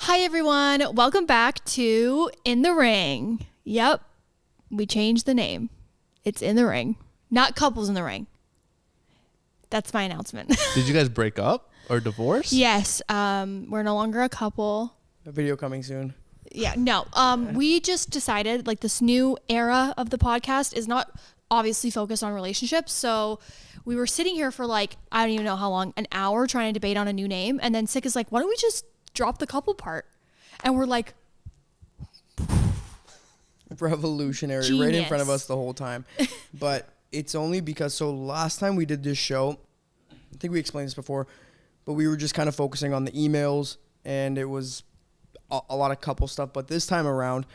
Hi, everyone. Welcome back to In the Ring. Yep, we changed the name. It's In the Ring, not Couples in the Ring. That's my announcement. Did you guys break up or divorce? Yes, we're no longer a couple. A video coming soon. Yeah, no. We just decided like this new era of the podcast is not obviously focused on relationships. So we were sitting here for like, I don't even know how long, an hour trying to debate on a new name. And then Sick is like, why don't we just drop the couple part? And we're like, revolutionary, genius. right in front of us the whole time. But it's only because, so last time we did this show, I think we explained this before, but we were just kind of focusing on the emails and it was a lot of couple stuff. But this time around,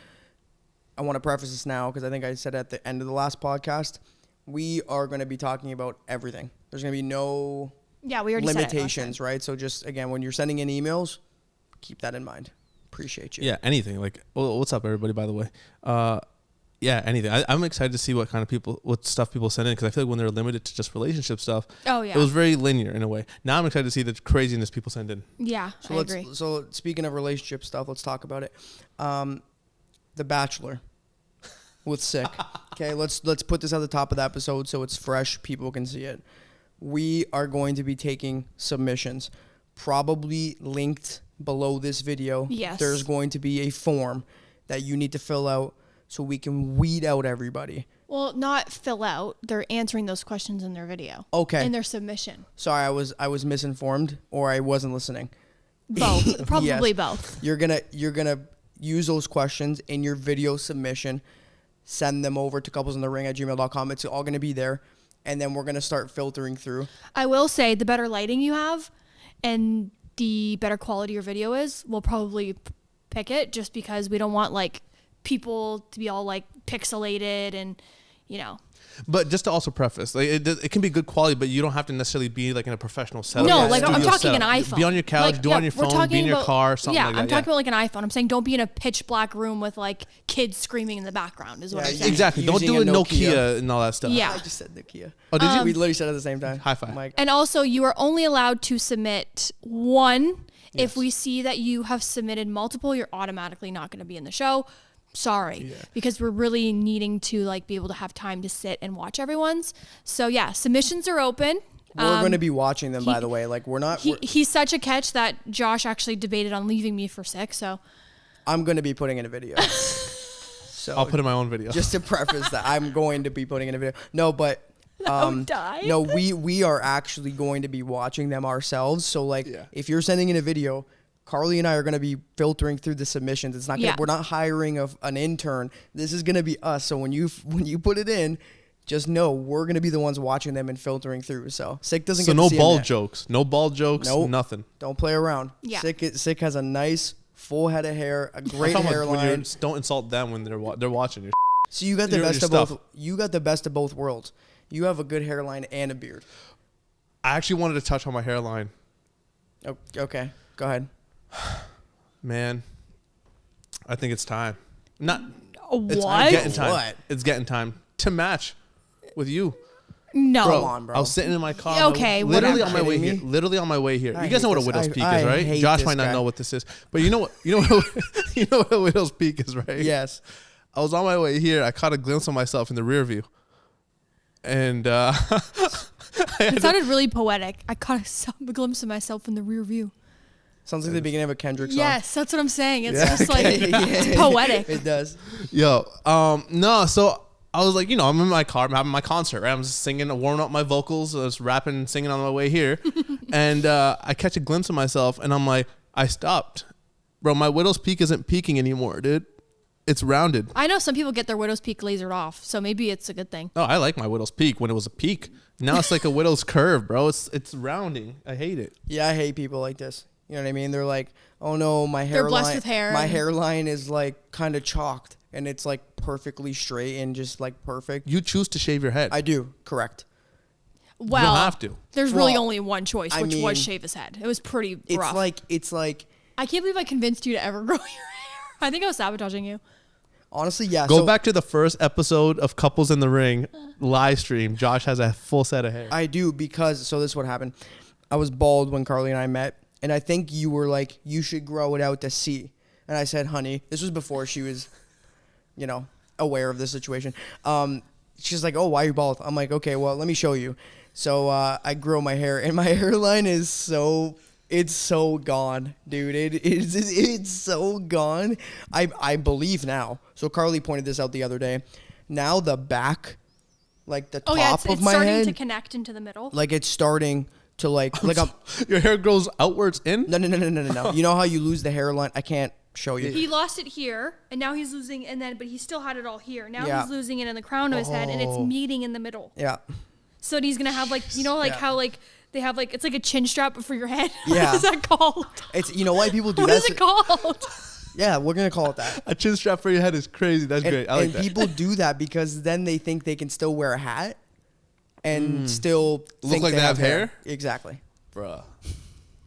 I want to preface this now because I think I said at the end of the last podcast, we are going to be talking about everything. There's going to be no we already limitations, right? So just, again, when you're sending in emails, keep that in mind. Appreciate you. Yeah, anything. Like, what's up, everybody, by the way? Yeah, anything. I'm excited to see what kind of what stuff people send in, because I feel like when they're limited to just relationship stuff, it was very linear in a way. Now I'm excited to see the craziness people send in. Yeah, so I agree. So speaking of relationship stuff, let's talk about it. The Bachelor with Sick. Okay, let's put this at the top of the episode so it's fresh, people can see it. We are going to be taking submissions, probably linked below this video. Yes. There's going to be a form that you need to fill out so we can weed out everybody. Well, not fill out. They're answering those questions in their video. Okay. In their submission. Sorry, I was misinformed or I wasn't listening. Both. Probably Yes. both. You're gonna use those questions in your video submission, send them over to couplesinthe.ring@gmail.com. It's all gonna be there, and then we're gonna start filtering through. I will say the better lighting you have and the better quality your video is, we'll probably pick it, just because we don't want like people to be all like pixelated and, you know. But just to also preface, like it can be good quality, but you don't have to necessarily be like in a professional setup. No, Yeah, like I'm studio talking an iPhone. Be on your couch, do on your we're phone, talking be in your about- car, something like that. I'm talking about like an iPhone. I'm saying don't be in a pitch black room with like kids screaming in the background is what Yeah, I'm saying. Exactly. Don't Using do a a Nokia Nokia and all that stuff. Yeah. I just said Nokia. Oh, did you? We literally said it at the same time. High five. Mike. And also, you are only allowed to submit one. Yes. If we see that you have submitted multiple, you're automatically not going to be in the show. Sorry, because we're really needing to like be able to have time to sit and watch everyone's. So yeah, submissions are open. We're going to be watching them, by the way. Like we're not. He's such a catch that Josh actually debated on leaving me for Sick. So I'm going to be putting in a video. So I'll put in my own video. just to preface that, I'm going to be putting in a video. No, but die. no, we are actually going to be watching them ourselves. So like, if you're sending in a video, Karlee and I are going to be filtering through the submissions. It's not gonna, we're not hiring an intern. This is going to be us. So when you put it in, just know we're going to be the ones watching them and filtering through. So Sick doesn't get to see ball them yet. jokes. No ball jokes. Nope. Nothing. Don't play around. Yeah. Sick has a nice full head of hair, a great I'm talking about hairline. don't insult them when they're watching your. So you got the your best of stuff. both. You got the best of both worlds. You have a good hairline and a beard. I actually wanted to touch on my hairline. Oh, okay, go ahead. Man, I think it's time. what? It's getting time. What? It's getting time to match with you. No. Come on, bro. I was sitting in my car. Okay, literally whatever. on my way Kidding here. me? Literally on my way here. I You guys know hate what a this. widow's peak I is, right? hate Josh this might not guy. know what this is, but you know what? You know what a widow's peak is, right? Yes. I was on my way here. I caught a glimpse of myself in the rear view, and It sounded really poetic. I caught a glimpse of myself in the rear view. Sounds like the beginning of a Kendrick song. Yes, that's what I'm saying. It's Yeah. just like it's poetic. It does. Yo, no, so I was like, I'm in my car, I'm having my concert, right? I'm just singing, warming up my vocals, I was rapping and singing on my way here, and I catch a glimpse of myself, and I'm like, I stopped. Bro, my widow's peak isn't peaking anymore, dude. It's rounded. I know some people get their widow's peak lasered off, so maybe it's a good thing. Oh, I like my widow's peak when it was a peak. Now it's like a widow's curve, bro. It's rounding. I hate it. Yeah, I hate people like this. You know what I mean? They're like, oh no, my hairline. They're blessed with hair. My hairline is like kind of chalked, and it's like perfectly straight and just like perfect. You choose to shave your head. I do, correct. Well, you don't have to. There's really Well, only one choice, I which mean, was shave his head. It was pretty It's rough. like. I can't believe I convinced you to ever grow your hair. I think I was sabotaging you. Honestly, yeah. Go so back to the first episode of Couples in the Ring live stream. Josh has a full set of hair. I do because, so this is what happened. I was bald when Karlee and I met, And I think you were like, you should grow it out to C. And I said, honey, this was before she was, you know, aware of the situation. She's like, oh, why are you bald? I'm like, okay, well, let me show you. So I grow my hair, and my hairline is it's so gone, dude. It's so gone. I believe now. So Karlee pointed this out the other day. Now the back, like the top of my head, it's starting to connect into the middle. like it's starting to like Your hair grows outwards in? No. You know how you lose the hairline? I can't show you. He lost it here, and now he's losing, but he still had it all here. Now Yeah. he's losing it in the crown of his head, and it's meeting in the middle. Yeah. So he's gonna have like, you know, like Yeah. how like they have like, it's like a chin strap for your head. Yeah. What is that called? It's, you know why people do What that? is it called? Yeah, we're gonna call it that. A chin strap for your head is crazy. That's great. I like and that. people do that because then they think they can still wear a hat and still think like they have hair? Exactly. Bruh.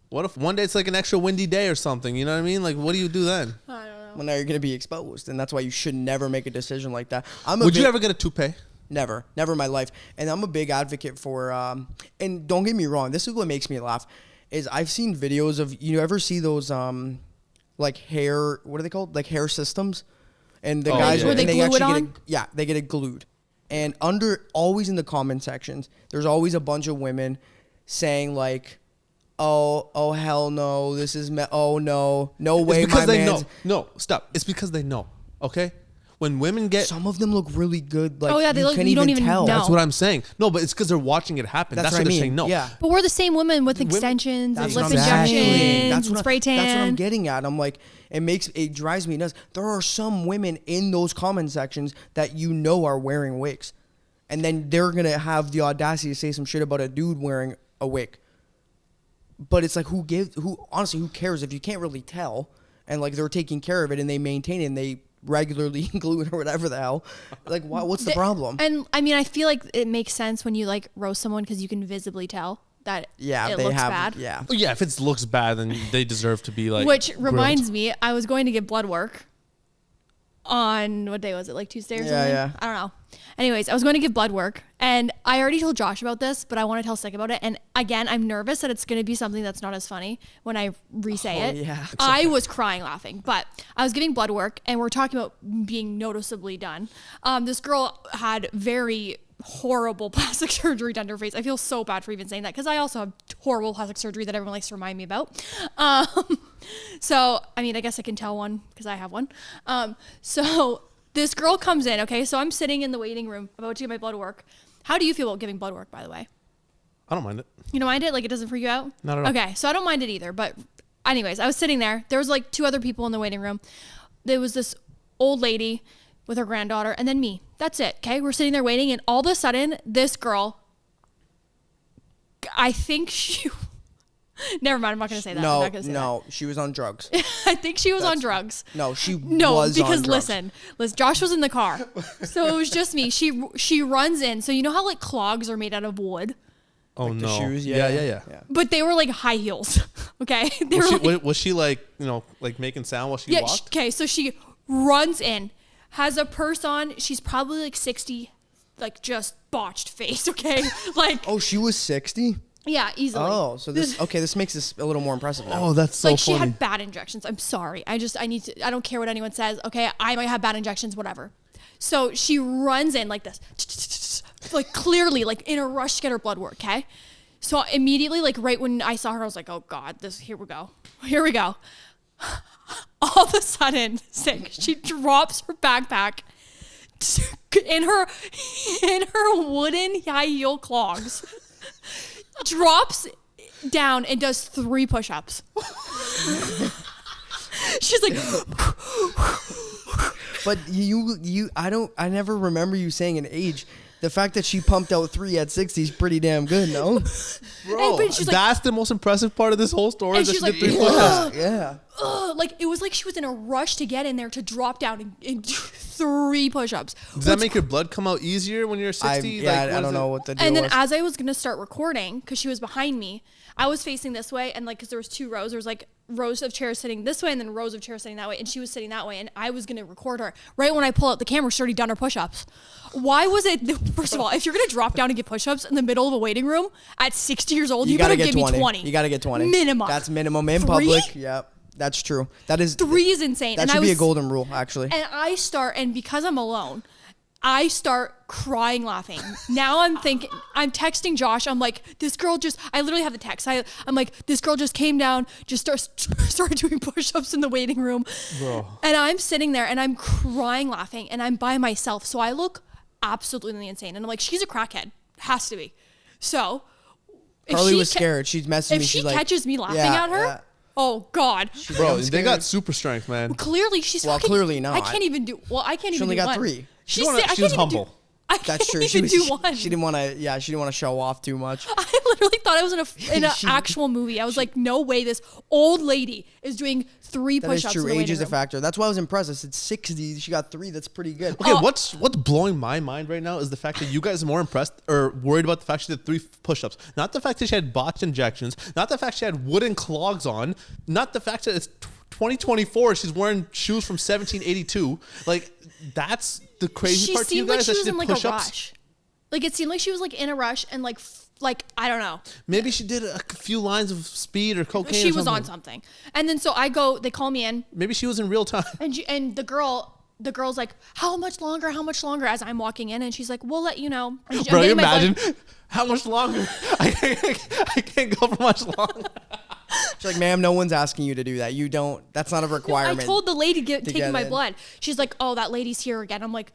What if one day it's like an extra windy day or something? You know what I mean? Like, what do you do then? I don't know. Well, now you're gonna be exposed, and that's why you should never make a decision like that. Would you ever get a toupee? Never in my life. And I'm a big advocate for, and don't get me wrong, this is what makes me laugh, is I've seen videos of, you ever see those, like hair, what are they called? Like hair systems? And the guys, yeah. Where and they glue it actually on? they get it glued. And always in the comment sections, there's always a bunch of women saying like, oh hell no, this is, oh no way, It's because my they man's. know. No, stop. It's because they know. Okay? When women get... Some of them look really good. Like, Oh, yeah, they look- can you don't even tell. know. That's what I'm saying. No, but it's because they're watching it happen. That's what why I they're mean. saying no. Yeah. But we're the same women with extensions and That's lip what I'm saying. injections That's and what spray tan. That's what I'm getting at. I'm like, it drives me nuts. There are some women in those comment sections that you know are wearing wigs, and then they're gonna have the audacity to say some shit about a dude wearing a wig. But it's like, who cares if you can't really tell? And like, they're taking care of it and they maintain it and they regularly glue it or whatever the hell. Like, what's the problem? And I mean, I feel like it makes sense when you like roast someone because you can visibly tell that it looks bad. Yeah. Well, yeah, if it looks bad, then they deserve to be like... Which grilled. reminds me, I was going to get blood work on, what day was it? Like Tuesday or something? Yeah. I don't know. Anyways, I was going to give blood work, and I already told Josh about this, but I want to tell Sick about it. And again, I'm nervous that it's going to be something that's not as funny when I re-say it. Yeah. I was crying laughing, but I was giving blood work, and we're talking about being noticeably done. This girl had very horrible plastic surgery done to her face. I feel so bad for even saying that because I also have horrible plastic surgery that everyone likes to remind me about. So, I mean, I guess I can tell one because I have one. So this girl comes in, okay? So I'm sitting in the waiting room about to get my blood work. How do you feel about giving blood work, by the way? I don't mind it. You don't mind it? Like, it doesn't freak you out? Not at all. Okay, so I don't mind it either. But anyways, I was sitting there. There was like 2 other people in the waiting room. There was this old lady with her granddaughter and then me. That's it, okay? We're sitting there waiting, and all of a sudden, this girl, I think she... Never mind, I'm not going to say that. I'm not gonna say No, she was on drugs. that. I think she was on drugs. No, she No, was on because drugs. listen, Josh was in the car, so it was just me. She runs in. So you know how like clogs are made out of wood, Oh, Like the no. shoes, Yeah. but they were like high heels. Okay, they Was were she, like, was she like, like making sound while she yeah. walked? Okay, so she runs in, has a purse on. She's probably like 60, like just botched face. Okay, like Oh, she was 60? yeah, easily. Oh, so this makes this a little more impressive now. Oh, that's so like she funny. had bad injections. I'm sorry. I don't care what anyone says. Okay, I might have bad injections, whatever. So she runs in like this, like clearly like in a rush to get her blood work. Okay, so immediately like right when I saw her, I was like, oh God, here we go. All of a sudden, she drops her backpack in her wooden high heel clogs. Drops down and does 3 push-ups. She's like, But I never remember you saying an age. The fact that she pumped out 3 at 60 is pretty damn good, no? Bro, but she's like- that's the most impressive part of this whole story. And That she's she did like, 3 push-ups. Yeah. like it was like she was in a rush to get in there to drop down and do 3 push-ups. Does that make your blood come out easier when you're 60? I don't know what the deal And then was. as I was gonna start recording, because she was behind me, I was facing this way, and like because there was 2 rows, there was like rows of chairs sitting this way and then rows of chairs sitting that way, and she was sitting that way, and I was gonna record her. Right when I pull out the camera, she's already done her push-ups. Why was it? First of all, if you're gonna drop down and get push-ups in the middle of a waiting room at 60 years old, you gotta give me 20. You gotta get 20 minimum. That's minimum in 3? public. Yep, that's true. That is 3 is insane. That and should I be was, a golden rule, actually. And I start, and because I'm alone, I start crying laughing. Now I'm texting Josh. I'm like, this girl just, I literally have the text. I'm like, this girl just came down, just started doing push-ups in the waiting room. Bro. And I'm sitting there and I'm crying laughing, and I'm by myself. So I look absolutely insane. And I'm like, she's a crackhead. Has to be. So if Karlee she was scared. She's messaging me. If she She's like, catches me laughing yeah, at her, yeah. oh God. Bro, I'm they scared. got super strength, man. Clearly she's Well, fucking, clearly not. I can't even do, well, I can't She even only do got one. 3. She I was can't even humble. do- I That's true. can't even do one. She didn't want to. Yeah, she didn't want to show off too much. I literally thought I was in an actual movie. I was like, no way, this old lady is doing 3 That is push-ups. true. In the Age waiting is a room. factor. That's why I was impressed. I said 60. She got 3. That's pretty good. Okay, Oh. what's blowing my mind right now is the fact that you guys are more impressed or worried about the fact she did 3 push-ups. Not the fact that she had botched injections. Not the fact she had wooden clogs on. Not the fact that it's 2024. She's wearing shoes from 1782. Like, that's the crazy She part to you seemed like guys. she That was she in did like a push-ups. rush. Like it seemed like she was like in a rush and like I don't know. Maybe she did a few lines of speed or cocaine. She or was on something. something. And then so they call me in, Maybe she was in real time. and the girl's like, how much longer, as I'm walking in, and she's like, we'll let you know. And I'm Bro, you getting my blood- imagine how much longer? I can't go for much longer. She's like, ma'am, no one's asking you to do that. You don't. That's not a No, requirement. I told the lady taking get my in. blood. She's like, oh, that lady's here again. I'm like,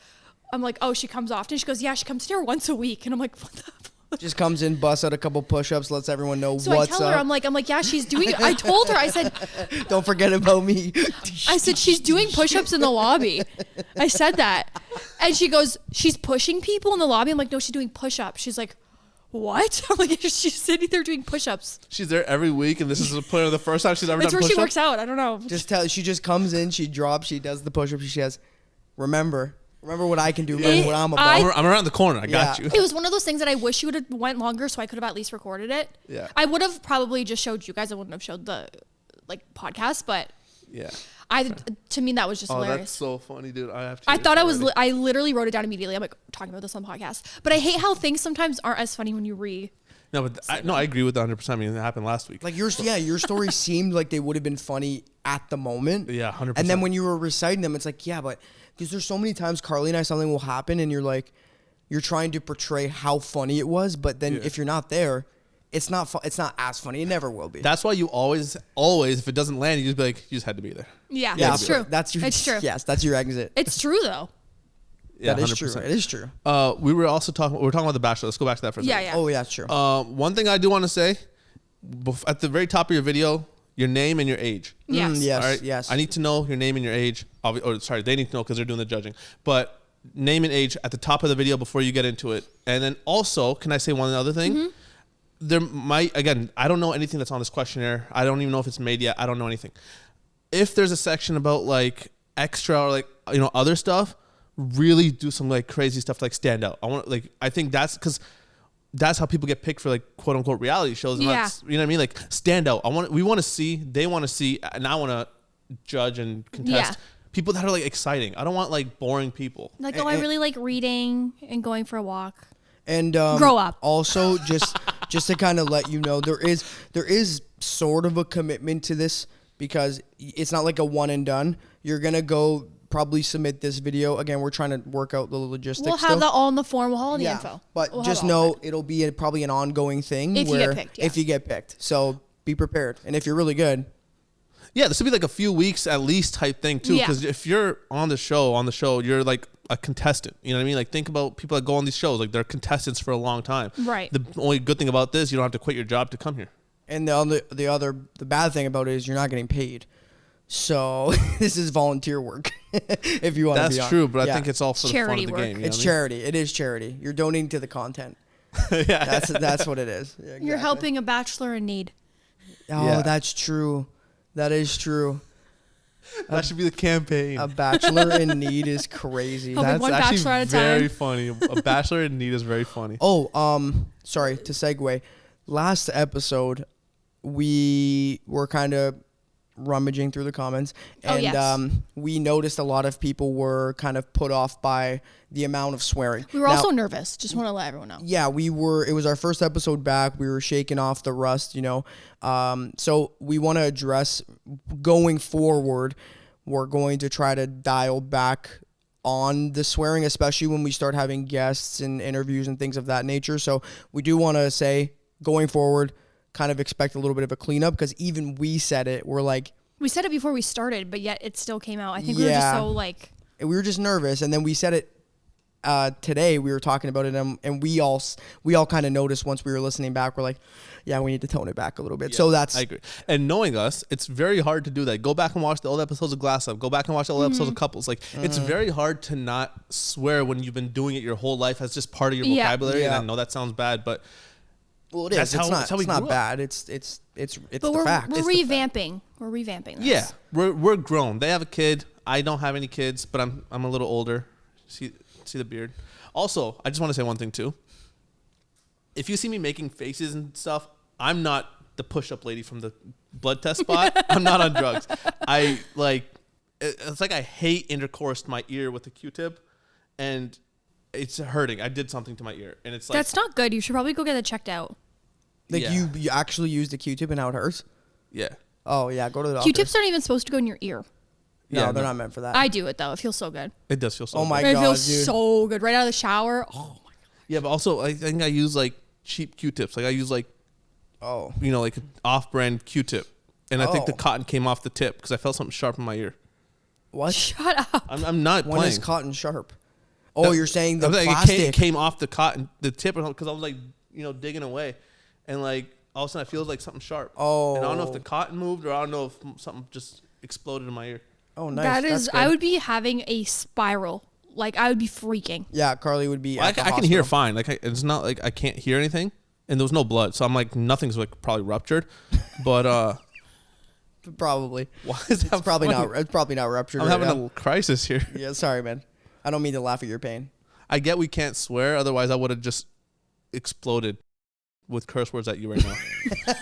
oh, she comes often. She goes, yeah, she comes here once a week. And I'm like, what the fuck? Just comes in, busts out a couple push-ups, lets everyone know So what's I tell up. her, I'm like, yeah, she's doing it. I told her, I said, Don't forget about me. she's doing push-ups in the lobby. I said that. And she goes, she's pushing people in the lobby. I'm like, no, she's doing push-ups. She's like, what? I'm like, she's sitting there doing push-ups. She's there every week, and this is the first time she's ever That's done where she push-ups. works out. I don't know. She just comes in, she drops, she does the push-ups. She says, remember what I can do. Remember what I'm about. I'm around the corner. I got Yeah. you. It was one of those things that I wish you would have went longer so I could have at least recorded it. Yeah. I would have probably just showed you guys. I wouldn't have showed the podcast, but Yeah. to me that was just Oh, hilarious. that's so funny, dude. I have to. I thought I literally wrote it down immediately. I'm like talking about this on the podcast, but I hate how things sometimes aren't as funny when you No, but I agree with 100%. I mean, it happened last week. Like your story seemed like they would have been funny at the moment. Yeah, 100%. And then when you were reciting them, it's like, yeah, but because there's so many times Karlee and I, something will happen and you're like, you're trying to portray how funny it was, but then if you're not there, it's not it's not as funny. It never will be. That's why you always, if it doesn't land, you just be like, you just had to be there. Yeah, yeah, it's true. It's true. It's true. Yes, that's your exit. It's true though. Yeah, That is 100%. true. It is true. We were talking about The Bachelor. Let's go back to that for a second. Yeah. Oh, yeah, it's true. One thing I do want to say, at the very top of your video, your name and your age. Yes. Yes. All right. Yes. I need to know your name and your age. Sorry, they need to know because they're doing the judging. But name and age at the top of the video before you get into it. And then also, can I say one other thing? Mm-hmm. There might, again, I don't know anything that's on this questionnaire. I don't even know if it's made yet. I don't know anything. If there's a section about like extra or like, other stuff, really do some like crazy stuff to like stand out. I think that's because that's how people get picked for like quote unquote reality shows. Yeah. You know what I mean? Like stand out. We want to see, they want to see, and I want to judge and contest people that are like exciting. I don't want like boring people. Like, I really like reading and going for a walk. And Grow up. Also, just to kind of let you know, there is sort of a commitment to this because it's not like a one and done. You're gonna go probably submit this video again. We're trying to work out the logistics. We'll have that all in the form. We'll have all the info. But We'll just have it all know it'll be probably an ongoing thing. If you get picked, yeah. If you get picked, so be prepared. And if you're really good, Yeah, this will be like a few weeks at least type thing too. Yeah. Because if you're on the show, you're like a contestant. You know what I mean? Like think about people that go on these shows. Like they're contestants for a long time. Right. The only good thing about this, you don't have to quit your job to come here. and the bad thing about it is you're not getting paid. So this is volunteer work. If you want to be on. That's true, but I think it's all for the fun Charity of the work. game. You know It's what charity. It is charity. You're donating to the content. I mean? Yeah. That's what it is. Yeah, You're exactly. helping a bachelor in need. Oh, Yeah. that's true. That is true. That should be the campaign. A bachelor in need is crazy. Helping That's one actually bachelor at a very time. funny. A bachelor in need is very funny. Oh, sorry to segue. Last episode, we were kind of rummaging through the comments, and Oh, yes. we noticed a lot of people were kind of put off by the amount of swearing. We were Now, also nervous. Just want to let everyone know. yeah, we were. It was our first episode back. We were shaking off the rust, you know. So we want to address going forward. We're going to try to dial back on the swearing, especially when we start having guests and interviews and things of that nature. So we do want to say going forward, kind of expect a little bit of a cleanup, because even we said it. We're like, We said it before we started, but yet it still came out. I think we were just Yeah. so like, we were just nervous, and then we said it today. We were talking about it, and we all kind of noticed once we were listening back. We're like, yeah, we need to tone it back a little bit. Yeah, So that's I agree. And knowing us, it's very hard to do that. Go back and watch the old episodes of Glass Up. Go back and watch the old episodes of Couples. Like, it's very hard to not swear when you've been doing it your whole life as just part of your Yeah. vocabulary. And Yeah. I know that sounds bad, but well, it is. That's It's how- not. that's how we It's not grew up. bad. It's but the we're fact. we're It's the fact. revamping. We're revamping this. yeah, we're grown. They have a kid. I don't have any kids, but I'm a little older. See the beard. Also, I just want to say one thing too. If you see me making faces and stuff, I'm not the push-up lady from the blood test spot. I'm not on drugs. I like. It's like I hate intercourse to my ear with a Q-tip, and it's hurting. I did something to my ear, and it's like That's not good. You should probably go get it checked out. Like Yeah. you actually used the Q-tip and how it hurts. yeah. Oh yeah, go to the doctor. Q-tips aren't even supposed to go in your ear. No, Yeah, they're no. not meant for that. I do it though. It feels so good. It does feel so. Oh my good. It God, feels dude. so good. Right out of the shower. Oh my Yeah, but also I think I use like cheap Q-tips. Like I use like Oh, like an off-brand Q-tip, and I think the Oh. cotton came off the tip because I felt something sharp in my ear. what? Shut up. I'm not When playing. is cotton sharp? Oh, you're saying the I was like, plastic. it came off the cotton, the tip, because I was like, digging away, and like all of a sudden I feel like something sharp. Oh. And I don't know if the cotton moved or I don't know if something just exploded in my ear. Oh, nice. That That's is, good. I would be having a spiral. Like I would be freaking. Yeah, Karlee would be. Well, at the I can hear hospital. fine. Like it's not like I can't hear anything, and there was no blood, so I'm like nothing's like probably ruptured, but Probably. why is that It's probably funny? not. It's probably not ruptured. I'm right having now. a crisis here. Yeah, sorry, man. I don't mean to laugh at your pain. I get we can't swear, otherwise I would have just exploded with curse words at you right now.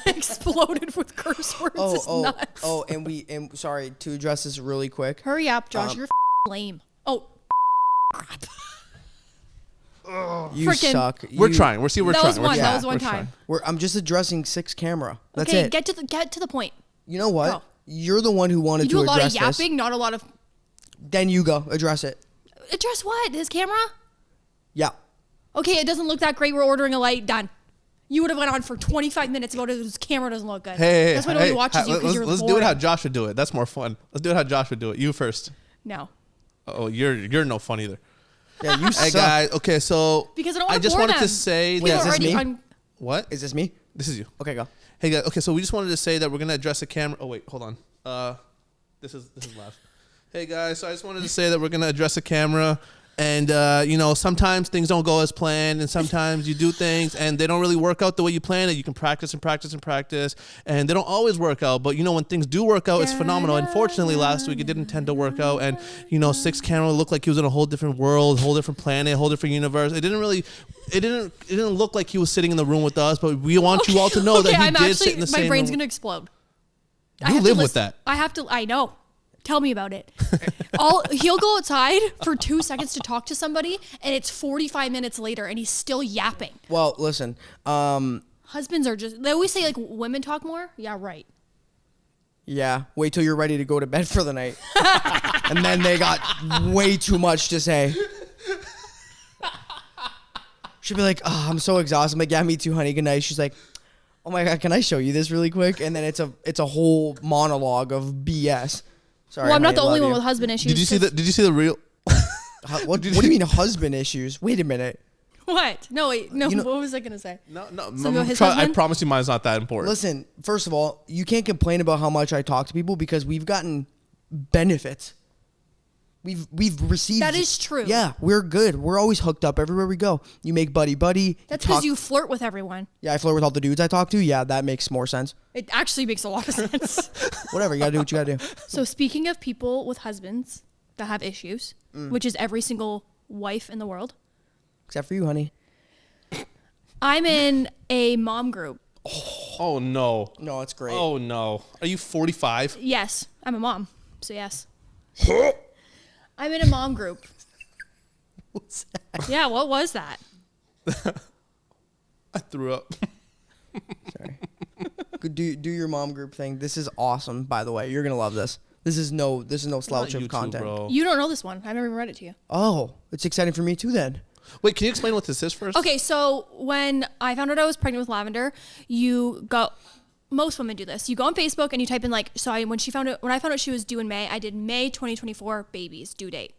Exploded with curse words. It's nuts. and sorry to address this really quick. Hurry up, Josh. You're lame. Oh, crap. You Frickin- suck. We're You- trying. We're That trying. was We're one. trying. That was one We're time. trying. I'm just addressing 6 camera. That's Okay, it. get to the point. You know what? Go. You're the one who wanted You do to a lot of address this. yapping, not a lot of. Then you go address it. Address what? His camera? Yeah. Okay, it doesn't look that great. We're ordering a light. Done. You would have went on for 25 minutes about it. His camera doesn't look good. Hey, that's why nobody watches you because you're let's do boring. it how Josh would do it. That's more fun. Let's do it how Josh would do it. You first. No, Oh, you're no fun either. Yeah, you Hey suck. guys, okay, so because I don't want to just bore wanted them. to say People is are this already me? on. what? Is this me? This is you. Okay, go. Hey guys, okay, so we just wanted to say that we're gonna address the camera. Oh wait, hold on. This is live. Hey guys, so I just wanted to say that we're gonna address the camera, and sometimes things don't go as planned, and sometimes you do things and they don't really work out the way you planned it. You can practice and practice and practice, and they don't always work out. But when things do work out, it's phenomenal. Unfortunately, last week it didn't tend to work out, and Six Camera looked like he was in a whole different world, whole different planet, whole different universe. It didn't look like he was sitting in the room with us. But we want you all to know that he I'm did actually, sit in the same my brain's room. gonna explode. You live with that. I have to. I know. Tell me about it. He'll go outside for 2 seconds to talk to somebody, and it's 45 minutes later, and he's still yapping. Well, listen. Husbands are just. They always say like women talk more. Yeah, right. Yeah. Wait till you're ready to go to bed for the night, and then they got way too much to say. She'll be like, "Oh, I'm so exhausted." I'm like, "Yeah, me too, honey. Good night." She's like, "Oh my God, can I show you this really quick?" And then it's a whole monologue of BS. Sorry. Well, I'm not honey, the I only love one you. with husband issues. Did you see the real? What do you mean husband issues? Wait a minute. What? No, wait. No. You know- What was I gonna say? No. So go his I husband? promise you, mine's not that important. Listen, first of all, you can't complain about how much I talk to people because we've gotten benefits. We've received. That is true. Yeah, we're good. We're always hooked up everywhere we go. You make buddy. That's because you flirt with everyone. Yeah, I flirt with all the dudes I talk to. Yeah, that makes more sense. It actually makes a lot of sense. Whatever, you gotta do what you gotta do. So speaking of people with husbands that have issues, which is every single wife in the world, Except for you, honey. I'm in a mom group. Oh no. No, it's great. Oh no. Are you 45? Yes, I'm a mom. So yes. I'm in a mom group. What's that? Yeah, what was that? I threw up. Sorry. Do your mom group thing. This is awesome, by the way. You're gonna love this. This is no slouch of YouTube, content. bro. You don't know this one. I've never even read it to you. Oh, it's exciting for me too then. Wait, can you explain what this is first? Okay, so when I found out I was pregnant with Lavender, most women do this. You go on Facebook and you type in when I found out she was due in May, I did May 2024 babies due date.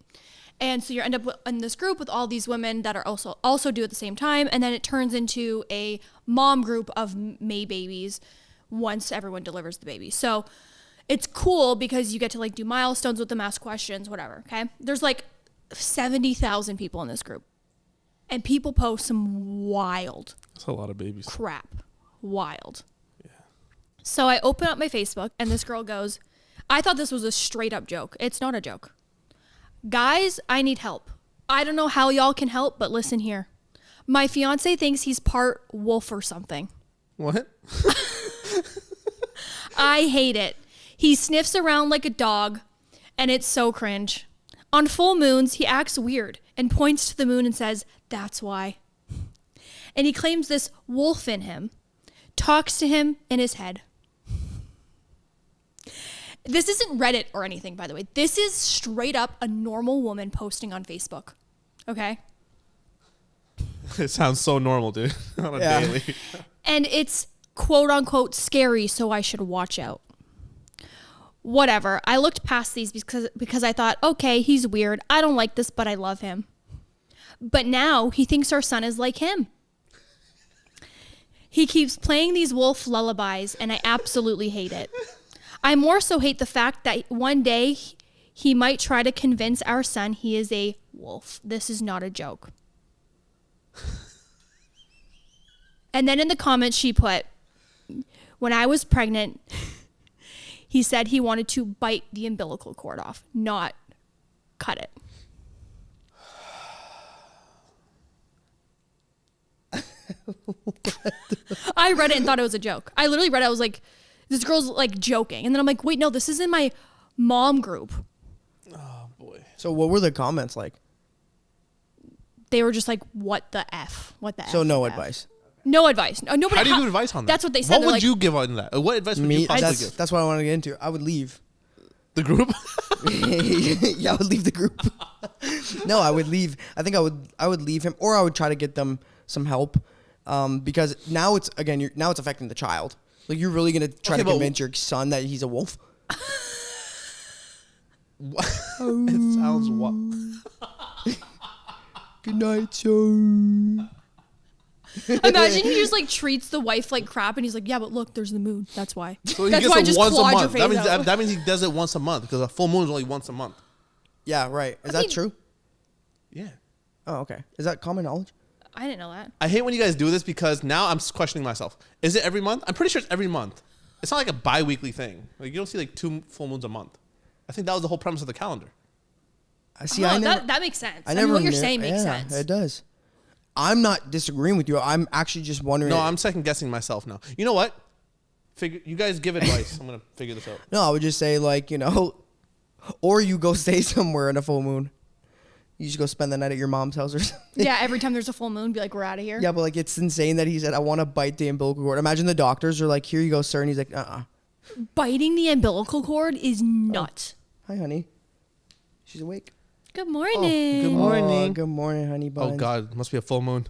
And so you end up in this group with all these women that are also due at the same time, and then it turns into a mom group of May babies once everyone delivers the baby. So it's cool because you get to do milestones with them, ask questions, whatever. Okay, there's 70,000 people in this group, and people post some wild. That's a lot of babies. Crap, wild. Yeah. So I open up my Facebook, and this girl goes, "I thought this was a straight up joke. It's not a joke. Guys, I need help. I don't know how y'all can help, but listen here. My fiance thinks he's part wolf or something. What? I hate it. He sniffs around like a dog, and it's so cringe. On full moons, he acts weird and points to the moon and says, 'That's why.' And he claims this wolf in him talks to him in his head." This isn't Reddit or anything, by the way. This is straight up a normal woman posting on Facebook. Okay? It sounds so normal, dude. On a daily. And it's quote unquote scary, so I should watch out. Whatever. I looked past these because I thought, okay, he's weird. I don't like this, but I love him. But now he thinks our son is like him. He keeps playing these wolf lullabies, and I absolutely hate it. I more so hate the fact that one day he might try to convince our son he is a wolf. This is not a joke. And then in the comments she put, "When I was pregnant, he said he wanted to bite the umbilical cord off, not cut it." I read it and thought it was a joke. I literally read it. I was like, this girl's joking. And then I'm like, wait, no, this is in my mom group. Oh, boy. So what were the comments like? They were just like, what the F? What the F? So no what the advice. F? No advice. No, nobody. How do you give advice on that? That's what they said. What They're would like, you give on that? What advice would you possibly give? That's what I want to get into. I would leave. The group? Yeah, I would leave the group. No, I would leave. I think I would leave him, or I would try to get them some help, because now it's affecting the child. You're really gonna try to convince your son that he's a wolf? It sounds what? Good night, son. imagine he just treats the wife like crap, and he's like, yeah, but look, there's the moon. That's why. So he That's gets why I it just once a clawed your month. face out. That means he does it once a month, because a full moon is only once a month. Yeah, right. Is that true? Yeah. Oh, okay. Is that common knowledge? I didn't know that. I hate when you guys do this, because now I'm questioning myself. Is it every month? I'm pretty sure it's every month. It's not like a bi-weekly thing. You don't see 2 full moons a month. I think that was the whole premise of the calendar. I see. That makes sense. I mean, what you're saying makes sense. It does. I'm not disagreeing with you. I'm actually just wondering. No, I'm second guessing myself now. You know what? You guys give advice. I'm gonna figure this out. No, I would just say or you go stay somewhere in a full moon. You just go spend the night at your mom's house or something. Yeah, every time there's a full moon, be like, we're out of here. Yeah, but it's insane that he said, I want to bite the umbilical cord. Imagine the doctors are like, here you go, sir. And he's like, Biting the umbilical cord is nuts. Hi, honey. She's awake. Good morning. Good morning. Oh, good morning, honey bun. Oh God, must be a full moon.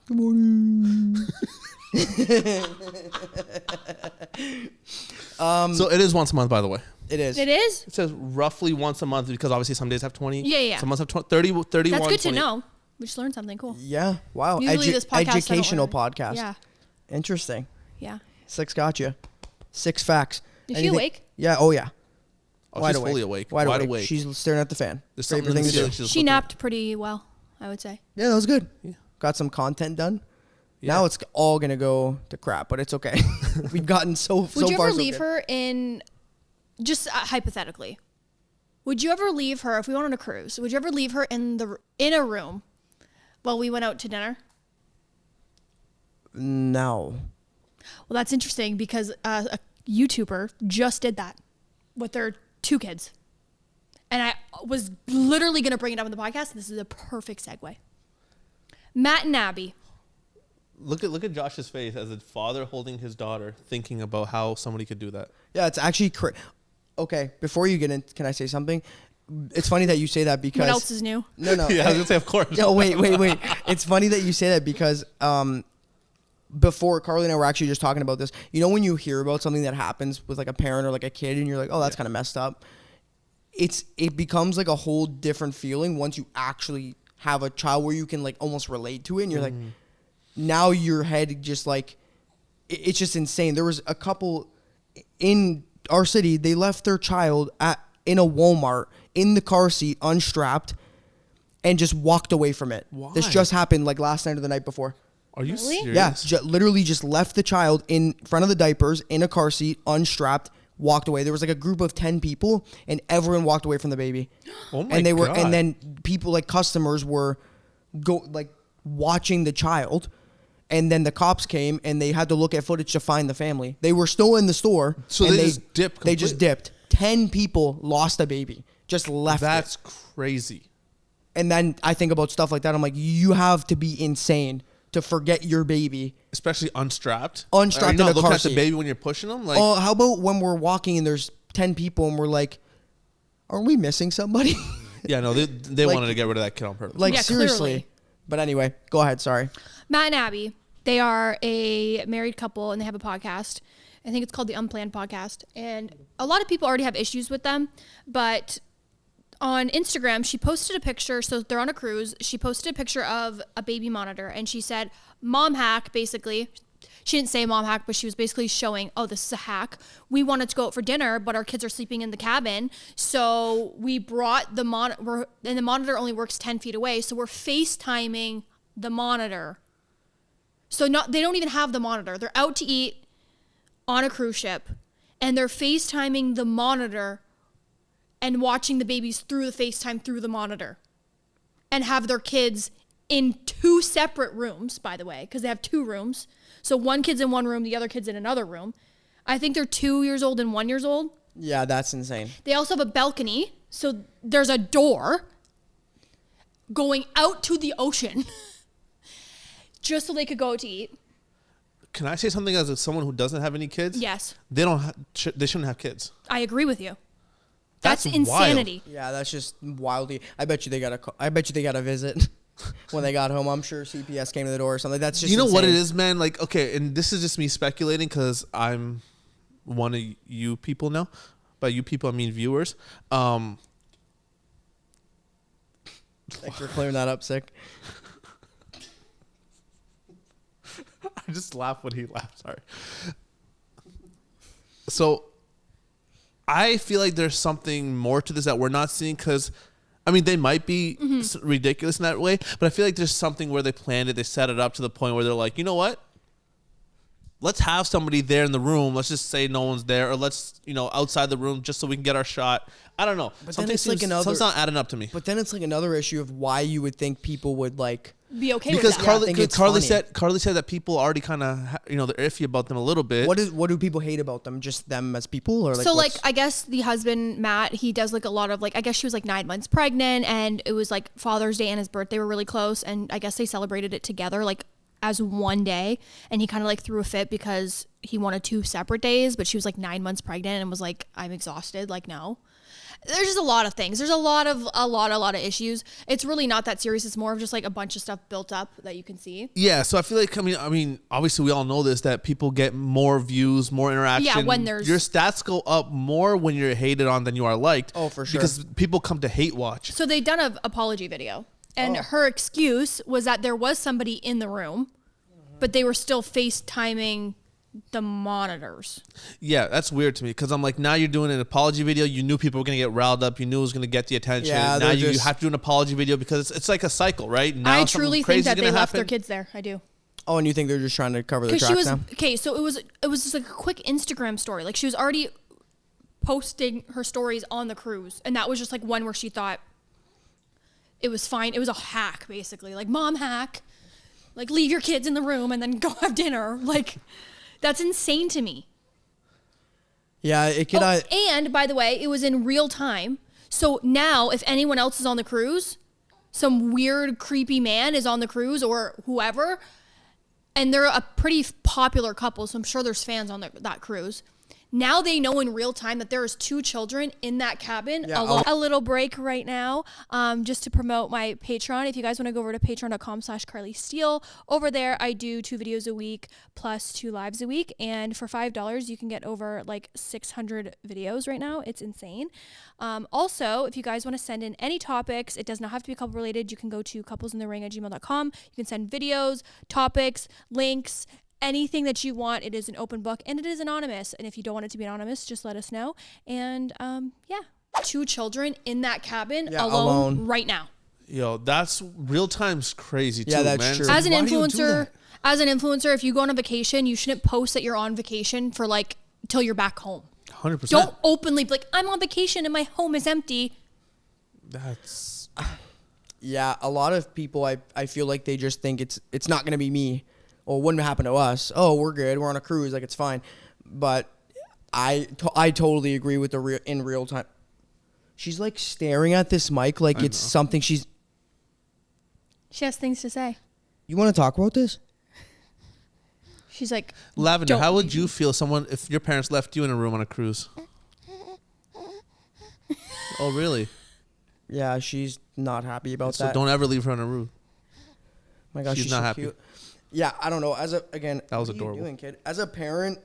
Good morning. So it is once a month, by the way. It is. It is? It says roughly once a month, because obviously some days have 20. Yeah. Some months have 31. That's good 20. to know. We just learned something cool. Yeah. Wow. Usually this podcast, I don't educational learn. podcast. Yeah. Interesting. Yeah. 6 got you. 6 facts. Is she awake? Yeah. Oh, yeah. Oh, she's fully awake. Wide awake. awake. She's staring at the fan. There's Favorite something thing to in do. the ceiling. She napped pretty well, I would say. Yeah, that was good. Yeah. Got some content done. Yeah. Now it's all gonna go to crap, but it's okay. We've gotten so Would you far. ever so leave good. her in, just hypothetically, would you ever leave her, if we went on a cruise, would you ever leave her in a room while we went out to dinner? No. Well, that's interesting because a YouTuber just did that with their 2 kids. And I was literally going to bring it up on the podcast. And this is a perfect segue. Matt and Abby. Look at Josh's face as a father holding his daughter, thinking about how somebody could do that. Yeah, it's actually okay. Before you get in, can I say something? It's funny that you say that because What else is new? No. Yeah, I was gonna say, of course. No, wait. It's funny that you say that because before Karlee and I were actually just talking about this. You know, when you hear about something that happens with like a parent or like a kid, and you're like, oh, that's kind of messed up. It becomes like a whole different feeling once you actually have a child where you can like almost relate to it, and you're like, now your head just like, it's just insane. There was a couple in our city. They left their child in a Walmart in the car seat, unstrapped, and just walked away from it. Why? This just happened like last night or the night before. Are you Really? serious? Yeah, literally just left the child in front of the diapers in a car seat, unstrapped, walked away. There was like a group of 10 people, and everyone walked away from the baby. Oh my And they were, God. and then people like customers were watching the child, and then the cops came and they had to look at footage to find the family. They were still in the store, So and they just dipped They just completely. dipped. 10 people lost a baby, just left. That's it. crazy. And then I think about stuff like that. I'm like, you have to be insane to forget your baby. Especially unstrapped. Unstrapped Are you not in a looking car at the seat. baby when you're pushing them? Like, Oh, how about when we're walking and there's 10 people and we're like, aren't we missing somebody? yeah, no, they like- wanted to get rid of that kid on purpose. Like, Yeah, seriously. clearly. But anyway, go ahead. Sorry. Matt and Abby, they are a married couple and they have a podcast. I think it's called the Unplanned Podcast. And a lot of people already have issues with them. But on Instagram, she posted a picture. So they're on a cruise. She posted a picture of a baby monitor. And she said, mom hack, basically. She didn't say mom hack, but she was basically showing, oh, this is a hack. We wanted to go out for dinner, but our kids are sleeping in the cabin. So we brought the monitor, and the monitor only works 10 feet away. So we're FaceTiming the monitor. So they don't even have the monitor. They're out to eat on a cruise ship, and they're FaceTiming the monitor and watching the babies through the FaceTime through the monitor, and have their kids in 2 separate rooms, by the way, because they have 2 rooms. So one kid's in one room, the other kid's in another room. I think they're 2 years old and 1 year old. Yeah, that's insane. They also have a balcony, so there's a door going out to the ocean just so they could go out to eat. Can I say something as someone who doesn't have any kids? Yes, They don't. They shouldn't have kids. I agree with you. That's That's wild. insanity. Yeah, that's just wildly. I bet you they got a visit when they got home. I'm sure CPS came to the door or something. That's just You know what it insane. is, man? Like, okay, and this is just me speculating because I'm one of you people now. By you people, I mean viewers. Thanks for clearing that up, sick. I just laugh when he laughs. Sorry. So, I feel like there's something more to this that we're not seeing because, I mean, they might be ridiculous in that way, but I feel like there's something where they planned it, they set it up to the point where they're like, you know what? Let's have somebody there in the room. Let's just say no one's there, or let's, outside the room just so we can get our shot. I don't know. But then it's like something's not adding up to me. But then it's like another issue of why you would think people would like. Be okay Because with that. I think it's Karlee said that people already kind of, they're iffy about them a little bit. What do people hate about them? Just them as people, or like? So what's- I guess the husband Matt, he does like a lot of I guess she was like 9 months pregnant, and it was like Father's Day and his birthday were really close, and I guess they celebrated it together as one day, and he kind of threw a fit because he wanted 2 separate days, but she was 9 months pregnant and was like, I'm exhausted. No. There's just a lot of things. There's a lot of issues. It's really not that serious. It's more of just a bunch of stuff built up that you can see. Yeah, so I feel like, I mean, obviously we all know this, that people get more views, more interaction. Yeah, when there's- your stats go up more when you're hated on than you are liked. Oh, for sure. Because people come to hate watch. So they done an apology video, and her excuse was that there was somebody in the room, but they were still FaceTiming the monitors. Yeah, that's weird to me because I'm like, now you're doing an apology video. You knew people were going to get riled up. You knew it was going to get the attention. Yeah, now they're you just- have to do an apology video because it's like a cycle, right? Now I something truly crazy think that gonna they left their happen. kids there. I do. Oh, and you think they're just trying to cover their Because tracks she was now? okay. So it was just a quick Instagram story. She was already posting her stories on the cruise, and that was just one where she thought it was fine. It was a hack, basically, mom hack, leave your kids in the room and then go have dinner. That's insane to me. Yeah, it could. And by the way, it was in real time. So now if anyone else is on the cruise, some weird, creepy man is on the cruise or whoever, and they're a pretty popular couple, so I'm sure there's fans on that cruise. Now they know in real time that there is 2 children in that cabin. Yeah, A little break right now, just to promote my Patreon. If you guys want to go over to patreon.com/KarleeSteel, over there I do 2 videos a week plus 2 lives a week. And for $5, you can get over like 600 videos right now. It's insane. Also, if you guys want to send in any topics, it does not have to be couple related. You can go to couplesintherring@gmail.com. You can send videos, topics, links, anything that you want. It is an open book and it is anonymous. And if you don't want it to be anonymous, just let us know. And yeah, 2 children in that cabin alone right now. Yo, that's real time's crazy too, Yeah, that's man. true. As an Why do you do influencer, that? if you go on a vacation, you shouldn't post that you're on vacation for like till you're back home. 100%. Don't openly be like, I'm on vacation and my home is empty. That's Yeah, a lot of people, I feel like they just think it's not gonna be me, or it wouldn't happen to us. Oh, we're good. We're on a cruise. Like, it's fine. But I totally agree with in real time. She's like staring at this mic like it's something she's. She has things to say. You want to talk about this? She's like, Lavender. don't- How would you feel if your parents left you in a room on a cruise? Oh, really? Yeah, she's not happy about So that. don't ever leave her on a roof. My gosh, she's she's not so happy. cute. Yeah, I don't know. That was what are you adorable. doing, kid? As a parent,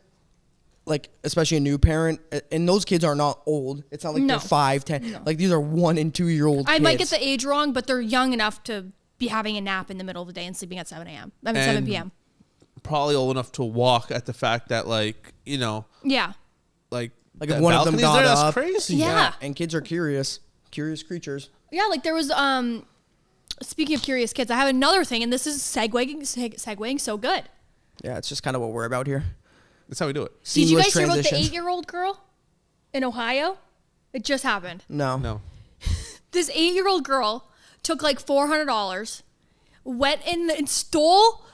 like especially a new parent, and those kids are not old. It's not like No. they're 5, 10. No. Like these are 1 and 2 year old. I might get the age wrong, but they're young enough to be having a nap in the middle of the day and sleeping at 7 a.m. I mean, 7 p.m. Probably old enough to walk at the fact that, like, Yeah. like Like if that one of them balcony's got there, up. that's crazy. Yeah. And kids are curious creatures. Yeah, like there was, speaking of curious kids, I have another thing, and this is segueing so good. Yeah, it's just kind of what we're about here. That's how we do it. Did you guys Seamless hear about the transitions. 8-year-old girl in Ohio? It just happened. No. This 8-year-old girl took like $400, went in and stole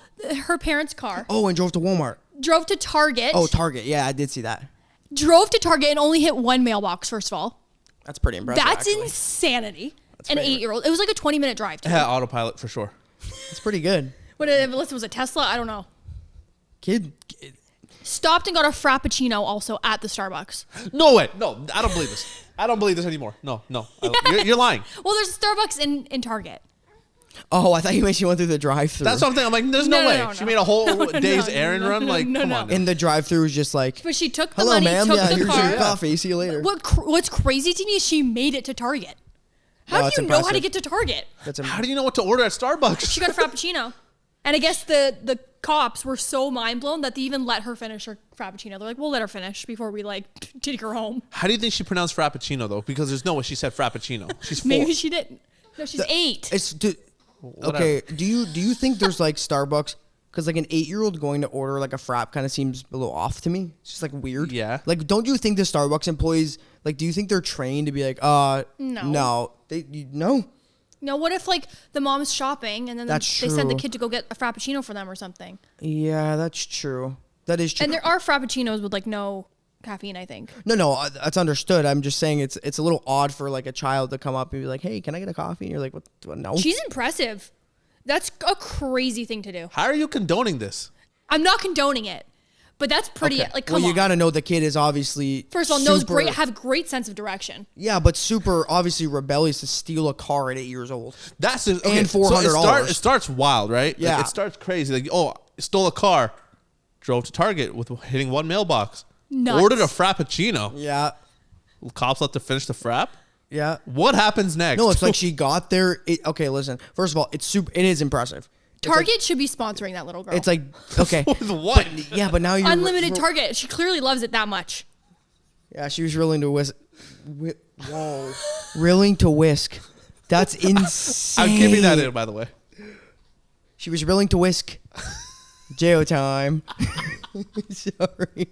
her parents' car, Oh, and drove to Walmart. drove to Target. Oh, Target. Yeah, I did see that. Drove to Target and only hit 1 mailbox, first of all. That's pretty impressive. That's actually. insanity. An pretty- 8-year-old. It was like a 20-minute drive. It had autopilot for sure. It's pretty good. What if it was a Tesla? I don't know. Kid. Stopped and got a Frappuccino also at the Starbucks. No way. No, I don't believe this. I don't believe this anymore. No. You're lying. Well, there's a Starbucks in Target. Oh, I thought you meant she went through the drive-through. That's what I'm thinking. I'm like, there's no, No, way. no, She no. made a whole day's no, errand no, run. no, Like, no, come no. on. now. In the drive-through was just like, But she took the hello, money, ma'am. took Yeah, the here's car. your coffee. See you later. What's crazy to me is she made it to Target. How No, do it's you know how to impressive. get to Target? That's How do you know what to order at Starbucks? She got a Frappuccino. And I guess the cops were so mind blown that they even let her finish her Frappuccino. They're like, we'll let her finish before we like take her home. How do you think she pronounced Frappuccino, though? Because there's no way she said Frappuccino. She's 4. Maybe she didn't. No, she's 8. Okay. Do you think there's like Starbucks? Because like an 8-year-old going to order like a frap kind of seems a little off to me. It's just like weird. Yeah. Like, don't you think the Starbucks employees like? Do you think they're trained to be like, no, no. No, what if like the mom's shopping and then That's they send the true. kid to go get a Frappuccino for them or something? Yeah, that's true. That is true. And there are Frappuccinos with like no caffeine, I think. No, that's understood. I'm just saying it's a little odd for like a child to come up and be like, hey, can I get a coffee? And you're like, what? No. She's impressive. That's a crazy thing to do. How are you condoning this? I'm not condoning it, but that's pretty Okay. like come well, on. you got to know the kid is obviously First of all, have great sense of direction. Yeah, but super obviously rebellious to steal a car at 8 years old. That's And $400. It starts wild, right? Yeah. Like, it starts crazy. Like, stole a car, drove to Target with hitting 1 mailbox, Nuts. ordered a Frappuccino. Yeah, Cops let her finish the frap. yeah. What happens next? No, it's like she got there. Okay, listen. First of all, it is impressive. Target should be sponsoring that little girl. It's like okay, With what? yeah, but now you're unlimited Target. She clearly loves it that much. Yeah, she was willing to whisk. Whoa, willing to whisk. That's insane. I'm giving that in, by the way. She was willing to whisk. Jail time. Sorry.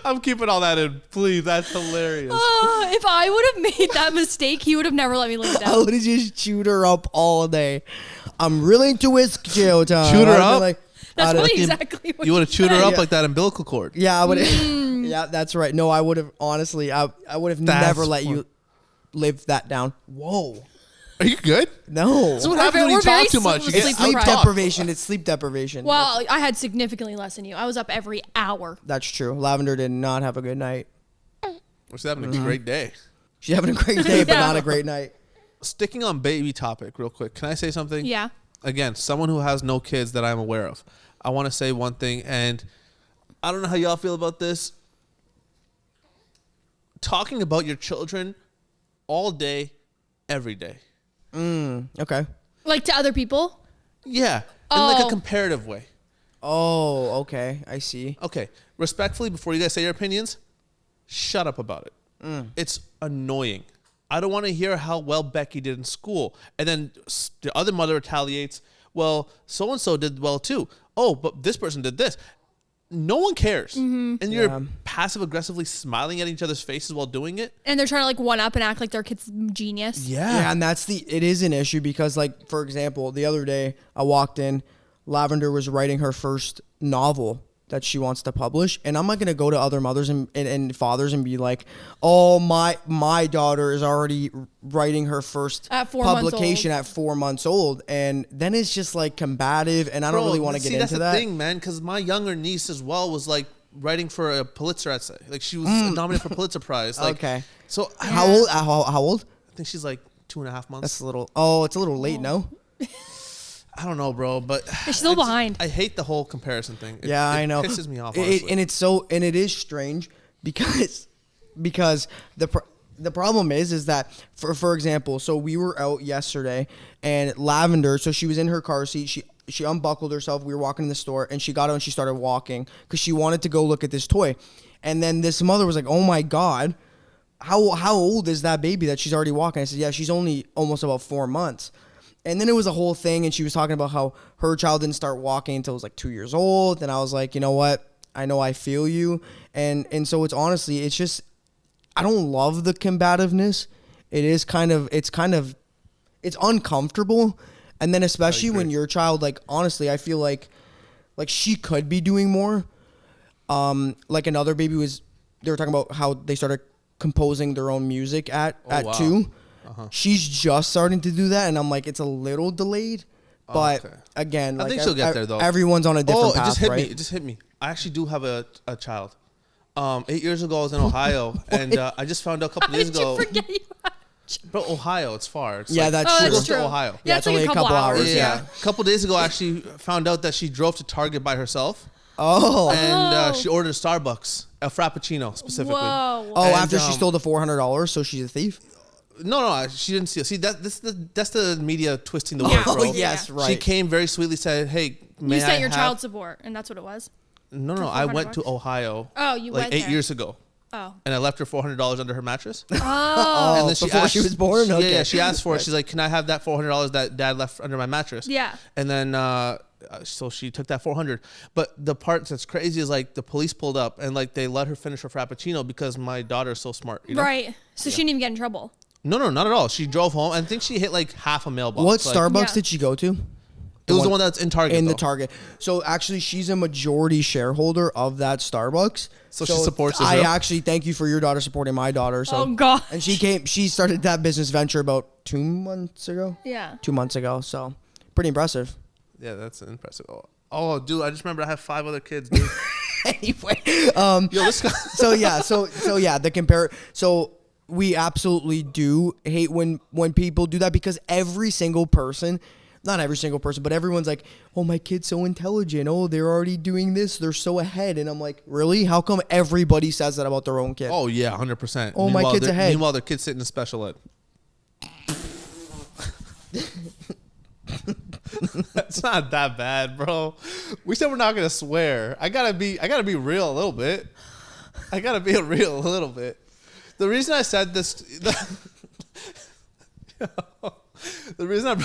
I'm keeping all that in. Please, that's hilarious. If I would have made that mistake, he would have never let me live it I down. would have just chewed her up all day. I'm willing to whisk jail time. Chewed her I'd be up? like, That's I'd have- probably exactly what You would have chewed her said. up Yeah. like that umbilical cord. Yeah, I would. Yeah, that's right. No, I would have honestly. I would have That's never let you live that down. Whoa. Are you good? No. So what We're happens when we're you very talk too much? You sleep get It's sleep deprived. deprivation. It's sleep deprivation. Well, I had significantly less than you. I was up every hour. That's true. Lavender did not have a good night. She's having a great day. She's having a great day, but Yeah. not a great night. Sticking on baby topic real quick. Can I say something? Yeah. Again, someone who has no kids that I'm aware of. I want to say one thing, and I don't know how y'all feel about this. Talking about your children all day, every day. Okay. Like to other people. Yeah, in like a Oh. comparative way. Oh, okay. I see. Okay, respectfully, before you guys say your opinions, shut up about it. It's annoying. I don't want to hear how well Becky did in school. And then the other mother retaliates, well, so-and-so did well too. Oh, but this person did this. No one cares. And you're Yeah. passive-aggressively smiling at each other's faces while doing it. And they're trying to like one up and act like their kid's genius. Yeah, and it is an issue because, like, for example, the other day I walked in, Lavender was writing her first novel that she wants to publish, and I'm not gonna go to other mothers and fathers and be like, oh, my daughter is already writing her first At 4 months publication at 4 months old, and then it's just like combative, and I don't really want to get that's into the that. thing, man, because my younger niece as well was like writing for a Pulitzer essay. Like she was nominated for Pulitzer Prize. Like, Okay. So How old? How old? I think she's like 2.5 months. That's a little. Oh, it's a little late. No. I don't know, bro, but They're still behind. I hate the whole comparison thing. Yeah, I know. It pisses me off, It- honestly. and it is strange because the problem is that for example, so we were out yesterday and Lavender, so she was in her car seat. She unbuckled herself. We were walking in the store and she got out and she started walking because she wanted to go look at this toy. And then this mother was like, "Oh my God, how old is that baby that she's already walking?" I said, "Yeah, she's only almost about 4 months." And then it was a whole thing, and she was talking about how her child didn't start walking until it was like 2 years old. And I was like, you know what? I know I feel you. And so it's honestly, it's just, I don't love the combativeness. It's uncomfortable. And then especially when your child, like, honestly, I feel like she could be doing more. Like another baby they were talking about how they started composing their own music at wow. 2. She's just starting to do that, and I'm like, it's a little delayed, but okay. again, I like, think she'll get there though. Everyone's on a different path, it just hit right? me. It just hit me. I actually do have a child. 8 years ago, I was in Ohio, and I just found out a couple How days did you ago. forget you had- Bro, Ohio, it's far. It's Yeah, like, that's Oh, true. that's Close to true. Ohio. Yeah, it's like a couple hours. Yeah. A couple days ago, I actually found out that she drove to Target by herself, Oh, and she ordered a Starbucks, a Frappuccino specifically. Whoa. oh, and, after she stole the $400, so she's a thief. No, she didn't steal. See, that's the media twisting the Yeah. word, bro. Oh, yes, right. She came very sweetly, said, "Hey, may You I sent your have-" child support, and that's what it was. No, I went to $400? Ohio. Oh, you like went 8 there. years ago, Oh. and I left her $400 under her mattress. Oh. And then before she was born? Yeah, Okay. yeah, she asked for it. She's like, "Can I have that $400 that Dad left under my mattress?" Yeah. And then so she took that 400. But the part that's crazy is like the police pulled up and like they let her finish her Frappuccino because my daughter's so smart. You know? Right. So she didn't even get in trouble. No, not at all. She drove home. I think she hit like half a mailbox. What Like, Starbucks Yeah. did she go to? It was the one that's in Target. In the though. Target. So actually, she's a majority shareholder of that Starbucks. So she supports I Israel? actually thank you for your daughter supporting my daughter. So Oh, God. And she started that business venture about 2 months ago. Yeah. 2 months ago. So pretty impressive. Yeah, that's impressive. Oh, dude, I just remember I have 5 other kids, dude. Anyway, Yo, this guy. so yeah, so we absolutely do hate when people do that because every single person, not every single person, but everyone's like, "Oh, my kid's so intelligent. Oh, they're already doing this. They're so ahead." And I'm like, "Really? How come everybody says that about their own kid?" Oh yeah, 100%. Oh, my kid's ahead. Meanwhile, their kid's sitting in special ed. That's not that bad, bro. We said we're not gonna swear. I gotta be real a little bit. The reason I said this, the reason I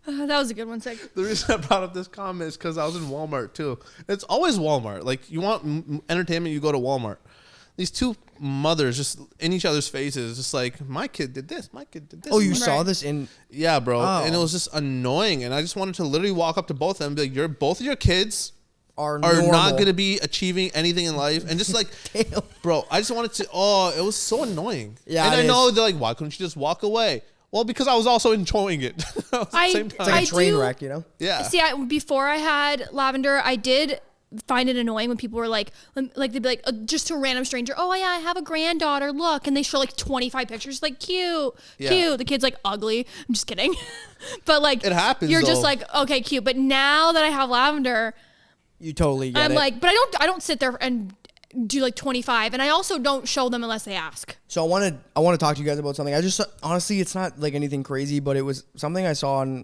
That was a good one, Sig. The reason I brought up this comment is because I was in Walmart too. It's always Walmart. Like you want entertainment, you go to Walmart. these two mothers just in each other's faces, just like, my kid did this, my kid did this. Oh, you saw this in? Yeah, bro. Oh. And it was just annoying. And I just wanted to literally walk up to both of them and be like, both of your kids Are not going to be achieving anything in life. And just like, Damn. bro, I just wanted to, it was so annoying. Yeah, and it I know is. they're like, why couldn't you just walk away? Well, because I was also enjoying it. At the same time. It's like a train wreck, you know? Yeah. See, before I had lavender, I did find it annoying when people were like they'd be like, just to a random stranger, oh yeah, I have a granddaughter, look, and they show like 25 pictures, like cute. The kid's like ugly. I'm just kidding. But like, It happens, you're just though. like, okay, cute. But now that I have lavender, You totally get I'm it. like, but I don't sit there and do like 25, and I also don't show them unless they ask. So I want to talk to you guys about something. I just honestly, it's not like anything crazy, but it was something I saw on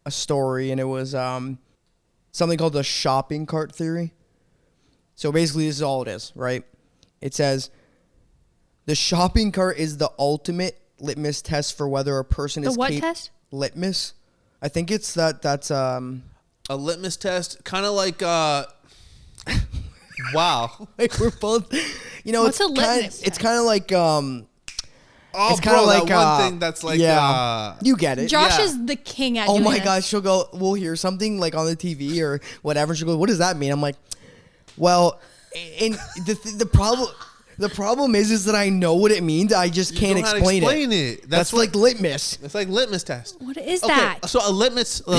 a story, and it was something called the shopping cart theory. So basically, this is all it is, right? It says the shopping cart is the ultimate litmus test for whether a person is The what test? Litmus. I think it's that's A litmus test, kind of like, wow. like we're both, you know, What's a litmus it's test? kind of like Oh, it's bro, kind of like that one thing that's like, yeah, you get it. Josh Yeah. is the king at Oh doing my this. gosh, she'll go, we'll hear something like on the TV or whatever. She'll go, what does that mean? I'm like, well, and the problem is that I know what it means. I just can't know how to explain it. That's like litmus. It's like litmus test. What is Okay, that? so a litmus, I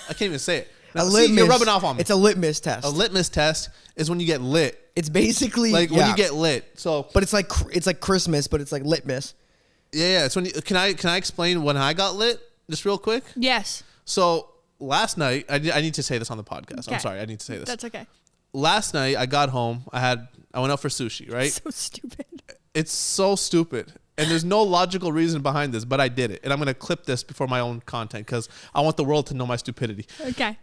can't even say it. Now, A see, litmus. you're rubbing off on me. It's a litmus test. A litmus test is when you get lit. It's basically Like when yeah. you get lit. So, but it's like Christmas, but it's like litmus. yeah. So can I explain when I got lit just real quick? Yes, So last night, I need to say this on the podcast. Okay. I'm sorry, I need to say this. that's okay. Last night I got home. I went out for sushi. Right? So stupid. It's so stupid. And there's no logical reason behind this, but I did it. And I'm going to clip this before my own content because I want the world to know my stupidity. Okay.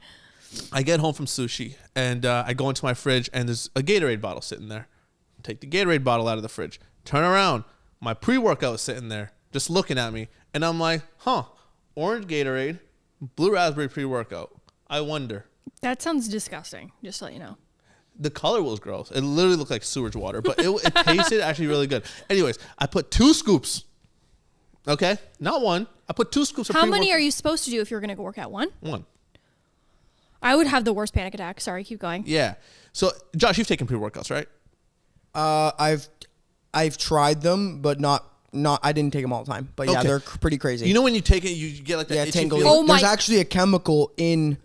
I get home from sushi and I go into my fridge and there's a Gatorade bottle sitting there. Take the Gatorade bottle out of the fridge. Turn around. My pre-workout is sitting there just looking at me. And I'm like, orange Gatorade, blue raspberry pre-workout. I wonder. That sounds disgusting, just to let you know. The color was gross. It literally looked like sewage water, but it tasted actually really good. Anyways, I put 2 scoops. Okay? Not one. I put 2 scoops of How many are you supposed to do if you're going to go work out? One? One. I would have the worst panic attack. Sorry, keep going. Yeah. So, Josh, you've taken pre-workouts, right? I've tried them, but not I didn't take them all the time. But yeah, Okay. they're pretty crazy. You know when you take it, you get like that itchy tingly. feeling? Oh my- There's actually a chemical in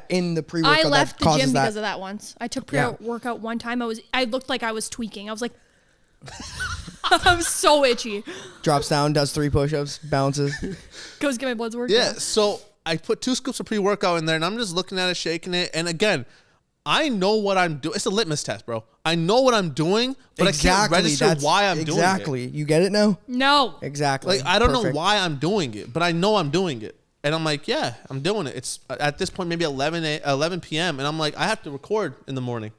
in the pre-workout I left that the causes gym that. because of that once. I took pre-workout one time. I looked like I was tweaking. I was like, I'm so itchy. Drops down, does 3 push-ups, bounces. Goes get my bloods worked. Yeah. So I put 2 scoops of pre-workout in there, and I'm just looking at it, shaking it. And again, I know what I'm doing. It's a litmus test, bro. I know what I'm doing, but I can't register why I'm doing it. Exactly. You get it now? No. Exactly. Like, I don't know Perfect. why I'm doing it, but I know I'm doing it. And I'm like, yeah, I'm doing it. It's at this point maybe 11 p.m. And I'm like, I have to record in the morning.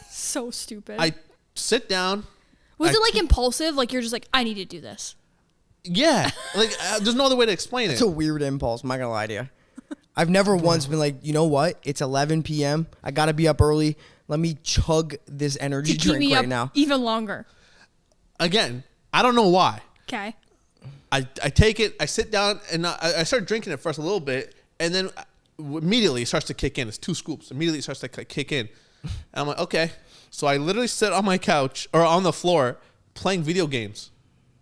So stupid. I sit down. Was it like impulsive? Like you're just like, I need to do this. Yeah. Like, there's no other way to explain It's it. a weird impulse. I'm not going to lie to you. I've never once been like, you know what? It's 11 p.m. I got to be up early. Let me chug this energy To keep drink me right up now. even longer. Again, I don't know why. Okay. I take it, I sit down, and I start drinking it first a little bit, and then immediately it starts to kick in. It's 2 scoops. Immediately it starts to kick in. And I'm like, okay. So I literally sit on my couch or on the floor playing video games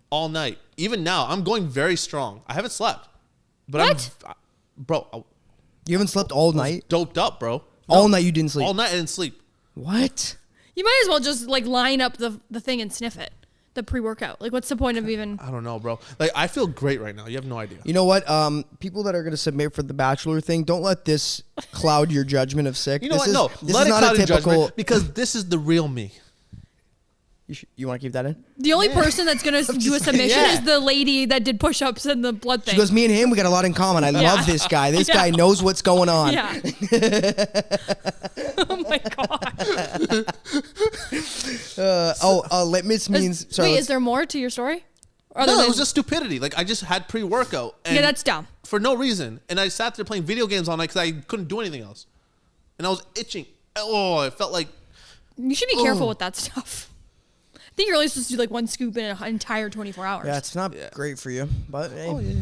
all night. Even now, I'm going very strong. I haven't slept. But What? Bro, You haven't slept all night? doped up, bro. All night you didn't sleep? All night I didn't sleep. What? You might as well just like line up the thing and sniff it. The pre-workout. Like what's the point of even... I don't know, bro. Like, I feel great right now. You have no idea. You know what? People that are going to submit for the Bachelor thing, don't let this cloud your judgment of sick. You know this what? Is, No, this let is it not cloud a your typical. judgment because this is the real me. You want to keep that in? The only person that's going to do a submission yeah. is the lady that did push-ups and the blood thing. She goes, me and him, we got a lot in common. I love this guy. This guy knows what's going on. Yeah. Oh my god. Litmus means. Sorry, Wait, is there more to your story? Other No, it than- was just stupidity. Like, I just had pre-workout. And Yeah, that's dumb. For no reason. And I sat there playing video games all night because I couldn't do anything else. And I was itching. Oh, it felt like... You should be careful with that stuff. think you're only supposed to do like one scoop in an entire 24 hours. Yeah, it's not great for you, but hey. Oh yeah.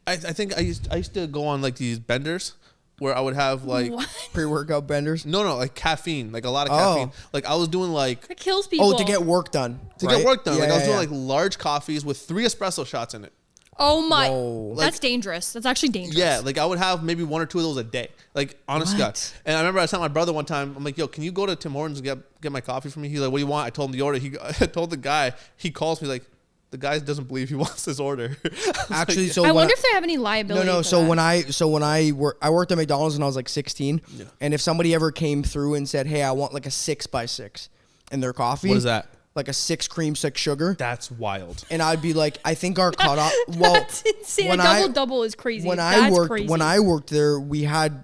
I think I used to go on like these benders where I would have like Pre-workout benders. no like caffeine, like a lot of caffeine. Like I was doing like That kills people. Oh, to get work done. get work done. Yeah, like I was doing yeah. like large coffees with 3 espresso shots in it. Oh my. Whoa. That's dangerous. That's actually dangerous. Yeah, like I would have maybe 1 or 2 of those a day. Like honest to God. And I remember I sent my brother one time. I'm like, yo, can you go to Tim Hortons and get my coffee for me? He's like, what do you want? I told him the order. I told the guy. He calls me like, the guy doesn't believe he wants this order. Actually, like, so I wonder if they have any liability. No. for So that. when I worked at McDonald's when I was like 16, and if somebody ever came through and said, "Hey, I want like a 6x6 in their coffee," what is that? Like a 6 cream, 6 sugar. That's wild. And I'd be like, I think our cutoff. Well, That's insane. A double is crazy. When That's when I worked there, we had.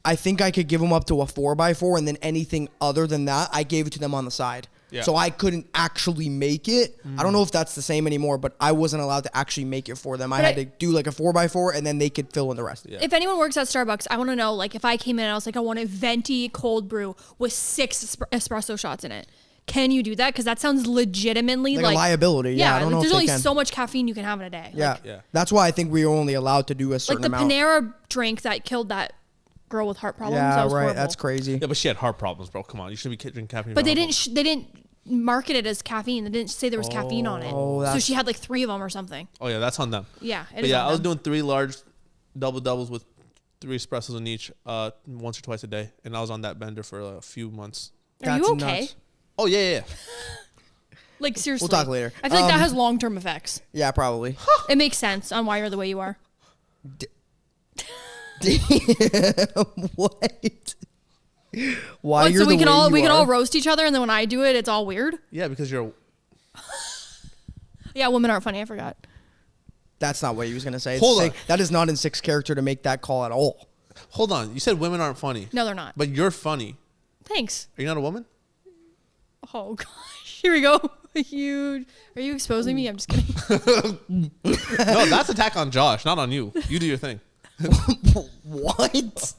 I think I could give them up to a 4x4, and then anything other than that, I gave it to them on the side. Yeah. So I couldn't actually make it. I don't know if that's the same anymore, but I wasn't allowed to actually make it for them. I had to do like a 4x4, and then they could fill in the rest. Yeah. If anyone works at Starbucks, I want to know, like, if I came in and I was like, I want a venti cold brew with 6 espresso shots in it. Can you do that? Because that sounds legitimately Like a liability. Yeah, I don't know there's if they only can. so much caffeine you can have in a day. Yeah. Like, Yeah. That's why I think we were only allowed to do a like certain the amount. Panera drink that killed that girl with heart problems. Yeah, that was right. horrible. That's crazy. Yeah, but she had heart problems, bro. Come on, you shouldn't be drinking caffeine. But they didn't market it as caffeine. They didn't say there was caffeine on it. Oh, so that's- she had like 3 of them or something. Oh yeah, that's on them. Yeah. It But is yeah, on I was them. doing 3 large doubles with 3 espressos in each, once or twice a day, and I was on that bender for a few months. Are you That's okay? nuts. Oh yeah. Like seriously. We'll talk later. I feel like that has long-term effects. Yeah, probably. It makes sense on why you're the way you are. What? Why What, you're so we the can way all you we can are? all roast each other, and then when I do it, it's all weird. Yeah, because you're. Yeah, women aren't funny. I forgot. That's not what he was gonna say. Hold It's on. That is not in 6 character to make that call at all. Hold on, you said women aren't funny. No, they're not. But you're funny. Thanks. Are you not a woman? Oh gosh, here we go. Huge. Are you exposing me? I'm just kidding. No, that's attack on Josh, not on you. You do your thing. What?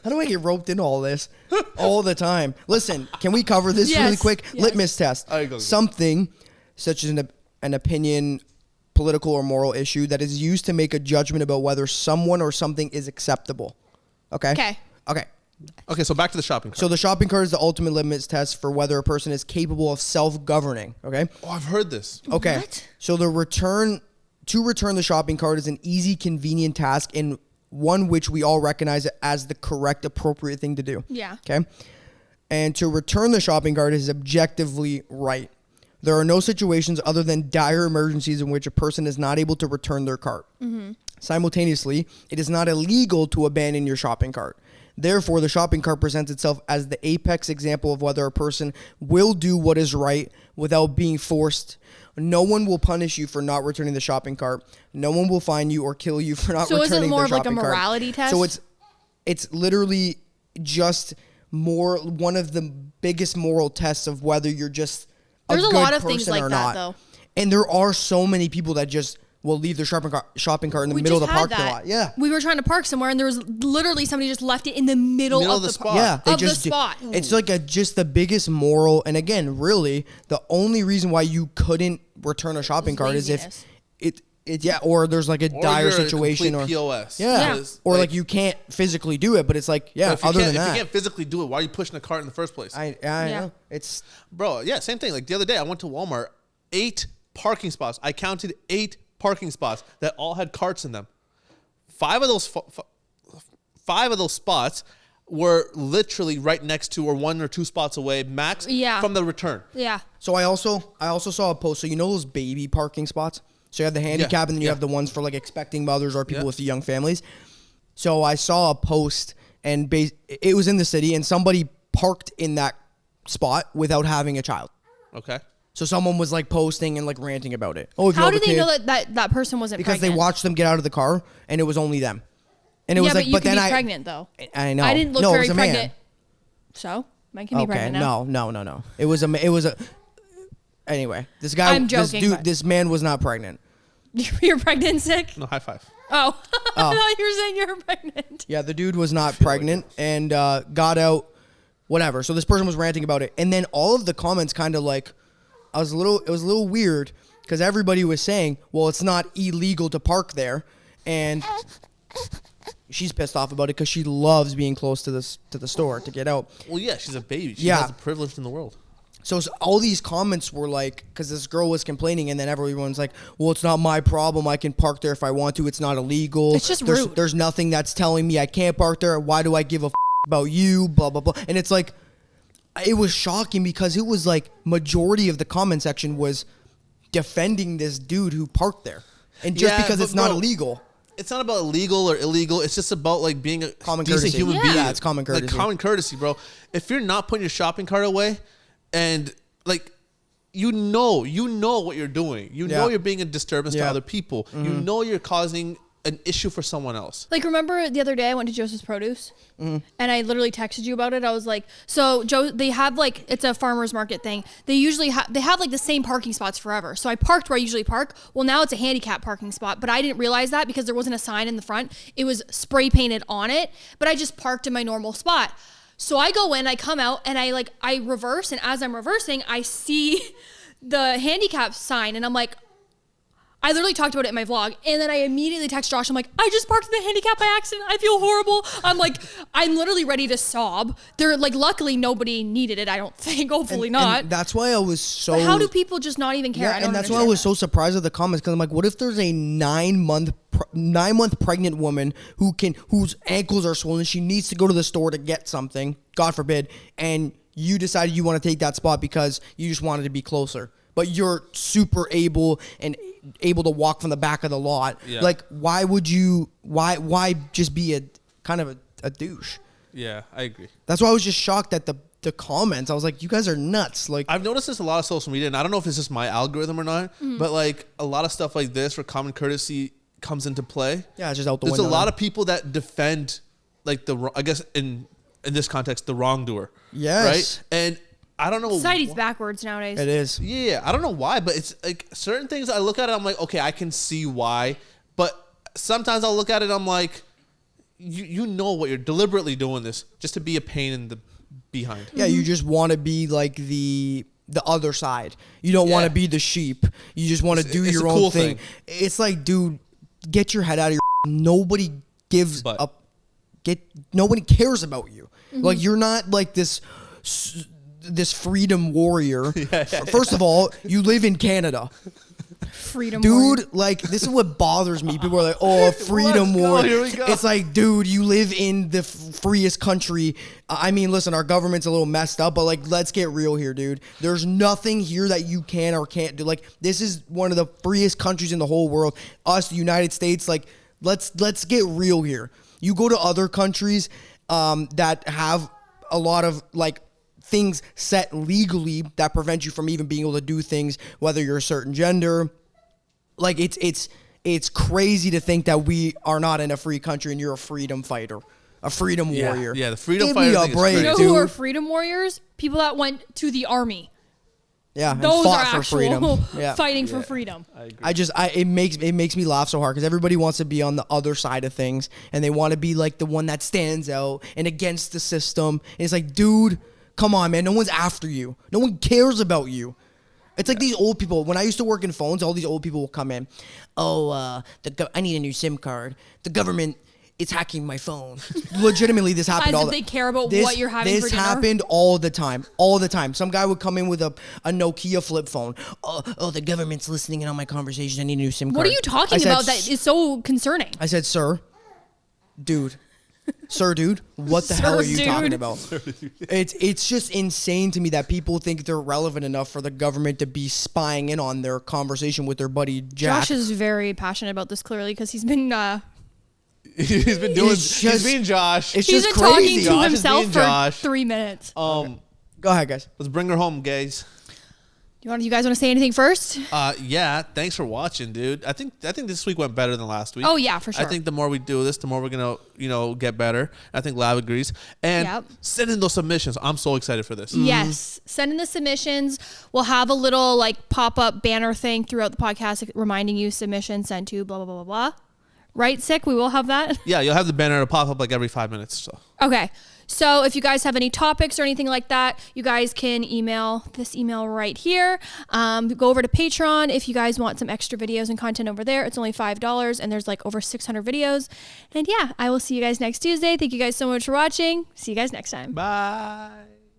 How do I get roped into all this all the time? Listen, can we cover this really Yes, quick? yes. Litmus test. All right, go. Something such as an opinion, political or moral issue that is used to make a judgment about whether someone or something is acceptable. Okay? Okay. Okay. Okay, so back to the shopping cart. So the shopping cart is the ultimate litmus test for whether a person is capable of self-governing. Okay? Oh, I've heard this. Okay. What? So to return the shopping cart is an easy, convenient task and one which we all recognize as the correct, appropriate thing to do. Yeah. Okay. And to return the shopping cart is objectively right. There are no situations other than dire emergencies in which a person is not able to return their cart. Mm-hmm. Simultaneously, it is not illegal to abandon your shopping cart. Therefore, the shopping cart presents itself as the apex example of whether a person will do what is right without being forced. No one will punish you for not returning the shopping cart. No one will fine you or kill you for not So is it returning more the of like a shopping cart. morality test? So it's literally just one of the biggest moral tests of whether you're just There's a good lot of things person like or that, not. though. And there are so many people that just will leave their shopping cart in the middle of the just had parking that. lot. Yeah. We were trying to park somewhere, and there was literally somebody just left it in the middle of the spot. Yeah, they of just the spot. It's like just the biggest moral, and again, really, the only reason why you couldn't return a shopping cart is laziness. if or there's like a Or dire you're a situation complete or POS. yeah, Because, or like you can't physically do it, but it's like yeah. if you Other can't- than if that, you can't physically do it, why are you pushing the cart in the first place? I Yeah. know it's Bro, yeah, same thing. Like the other day, I went to Walmart, 8 parking spots. I counted 8 parking spots that all had carts in them. 5 of those spots were literally right next to or 1 or 2 spots away max from the return. Yeah. So I also saw a post. So you know those baby parking spots. So you have the handicap, and then you have the ones for like expecting mothers or people with young families. So I saw a post, and it was in the city, and somebody parked in that spot without having a child. Okay. So someone was like posting and like ranting about it. Oh, if you How have did a they kid- know that person wasn't Because pregnant? they watched them get out of the car, and it was only them. And it Yeah, was like, but you but can then be pregnant though. I know. I didn't look no, very it was a pregnant. Man. So I can be Okay, pregnant now. no. It was a. Anyway, this guy, I'm this joking, dude, but- this man was not pregnant. You're pregnant and sick? No, high five. Oh. I thought you were saying you were pregnant. Yeah, the dude was not pregnant and got out, whatever. So this person was ranting about it, and then all of the comments kind of like it was a little weird because everybody was saying, well, it's not illegal to park there, and she's pissed off about it because she loves being close to the store to get out. Well, yeah, she's a baby. She has the privilege in the world. So all these comments were like, because this girl was complaining, and then everyone's like, well, it's not my problem. I can park there if I want to. It's not illegal. It's just rude. There's nothing that's telling me I can't park there. Why do I give a about you? Blah, blah, blah. And it's like, it was shocking because it was like majority of the comment section was defending this dude who parked there. And just because it's not illegal. It's not about illegal or illegal. It's just about like being a common decent courtesy. human being. Yeah, it's common courtesy. Like common courtesy, bro. If you're not putting your shopping cart away, and like, you know what you're doing. You know you're being a disturbance to other people. You know you're causing an issue for someone else. Like, remember the other day I went to Joseph's Produce and I literally texted you about it. I was like, so Joe, they have like, it's a farmer's market thing. They usually they have like the same parking spots forever. So I parked where I usually park. Well, now it's a handicap parking spot, but I didn't realize that because there wasn't a sign in the front. It was spray painted on it, but I just parked in my normal spot. So I go in, I come out, and I reverse, and as I'm reversing, I see the handicap sign, and I'm like, I literally talked about it in my vlog, and then I immediately text Josh. I'm like, I just parked in the handicap by accident. I feel horrible. I'm literally ready to sob. They're like, luckily nobody needed it. I don't think. Hopefully not. And that's why I was so. But how do people just not even care? Yeah, and that's why I was so surprised at the comments because I'm like, what if there's a 9-month pregnant woman whose ankles are swollen? She needs to go to the store to get something. God forbid, and you decided you want to take that spot because you just wanted to be closer. But you're super able to walk from the back of the lot. Yeah. Like, why would you? Why just be a kind of a douche? Yeah, I agree. That's why I was just shocked at the comments. I was like, you guys are nuts. Like, I've noticed this a lot of social media, and I don't know if it's just my algorithm or not, but like a lot of stuff like this where common courtesy comes into play. Yeah, it's just out the window. There's a lot of people that defend, like I guess in this context, the wrongdoer. Yes. Right. And I don't know. Society's backwards nowadays. It is. Yeah, I don't know why, but it's like certain things I look at it, I'm like, okay, I can see why. But sometimes I'll look at it, I'm like, you know what, you're deliberately doing this just to be a pain in the behind. Yeah, you just want to be like the other side. You don't want to be the sheep. You just want to do your own cool thing. It's like, dude, get your head out of your. Nobody gives up. Nobody cares about you. Like, you're not like this freedom warrior. First of all, you live in Canada. Freedom dude, warrior. Like, this is what bothers me. People are like, oh, freedom warrior. Here we go. It's like, dude, you live in the freest country. I mean, listen, our government's a little messed up, but like, let's get real here, dude. There's nothing here that you can or can't do. Like, this is one of the freest countries in the whole world. Us, the United States, like, let's get real here. You go to other countries that have a lot of like things set legally that prevent you from even being able to do things, whether you're a certain gender. Like, it's crazy to think that we are not in a free country and you're a freedom fighter, a freedom warrior. Yeah, the freedom Give fighter me a thing break, is You know crazy. who are freedom warriors? People that went to the army. Yeah, and Those fought are for actual freedom. Yeah. fighting for freedom. I agree. It makes me laugh so hard because everybody wants to be on the other side of things and they want to be like the one that stands out and against the system. And it's like, dude, come on, man. No one's after you. No one cares about you. It's like these old people. When I used to work in phones, all these old people will come in. Oh, I need a new SIM card. The government is hacking my phone. Legitimately, this happened As all if the they care about what you're having for This dinner. happened all the time. All the time. Some guy would come in with a Nokia flip phone. Oh, the government's listening in on my conversations. I need a new SIM card. What are you talking about that is so concerning? I said, sir, dude, what the hell are you talking about? It's just insane to me that people think they're relevant enough for the government to be spying in on their conversation with their buddy Jack. Josh is very passionate about this clearly because he's been He's been doing. He's being Josh. It's he's just been talking crazy. to Josh is himself being for Josh. 3 minutes. Go ahead, guys. Let's bring her home, guys. You guys want to say anything first? Yeah. Thanks for watching, dude. I think this week went better than last week. Oh yeah, for sure. I think the more we do this, the more we're gonna get better. I think Lav agrees. And send in those submissions. I'm so excited for this. Yes. Send in the submissions. We'll have a little like pop-up banner thing throughout the podcast reminding you submission sent to blah blah blah blah blah. Right, Sick? We will have that. Yeah, you'll have the banner to pop up like every 5 minutes. So Okay. So if you guys have any topics or anything like that, you guys can email this email right here. Go over to Patreon if you guys want some extra videos and content over there. It's only $5 and there's like over 600 videos. And yeah, I will see you guys next Tuesday. Thank you guys so much for watching. See you guys next time. Bye.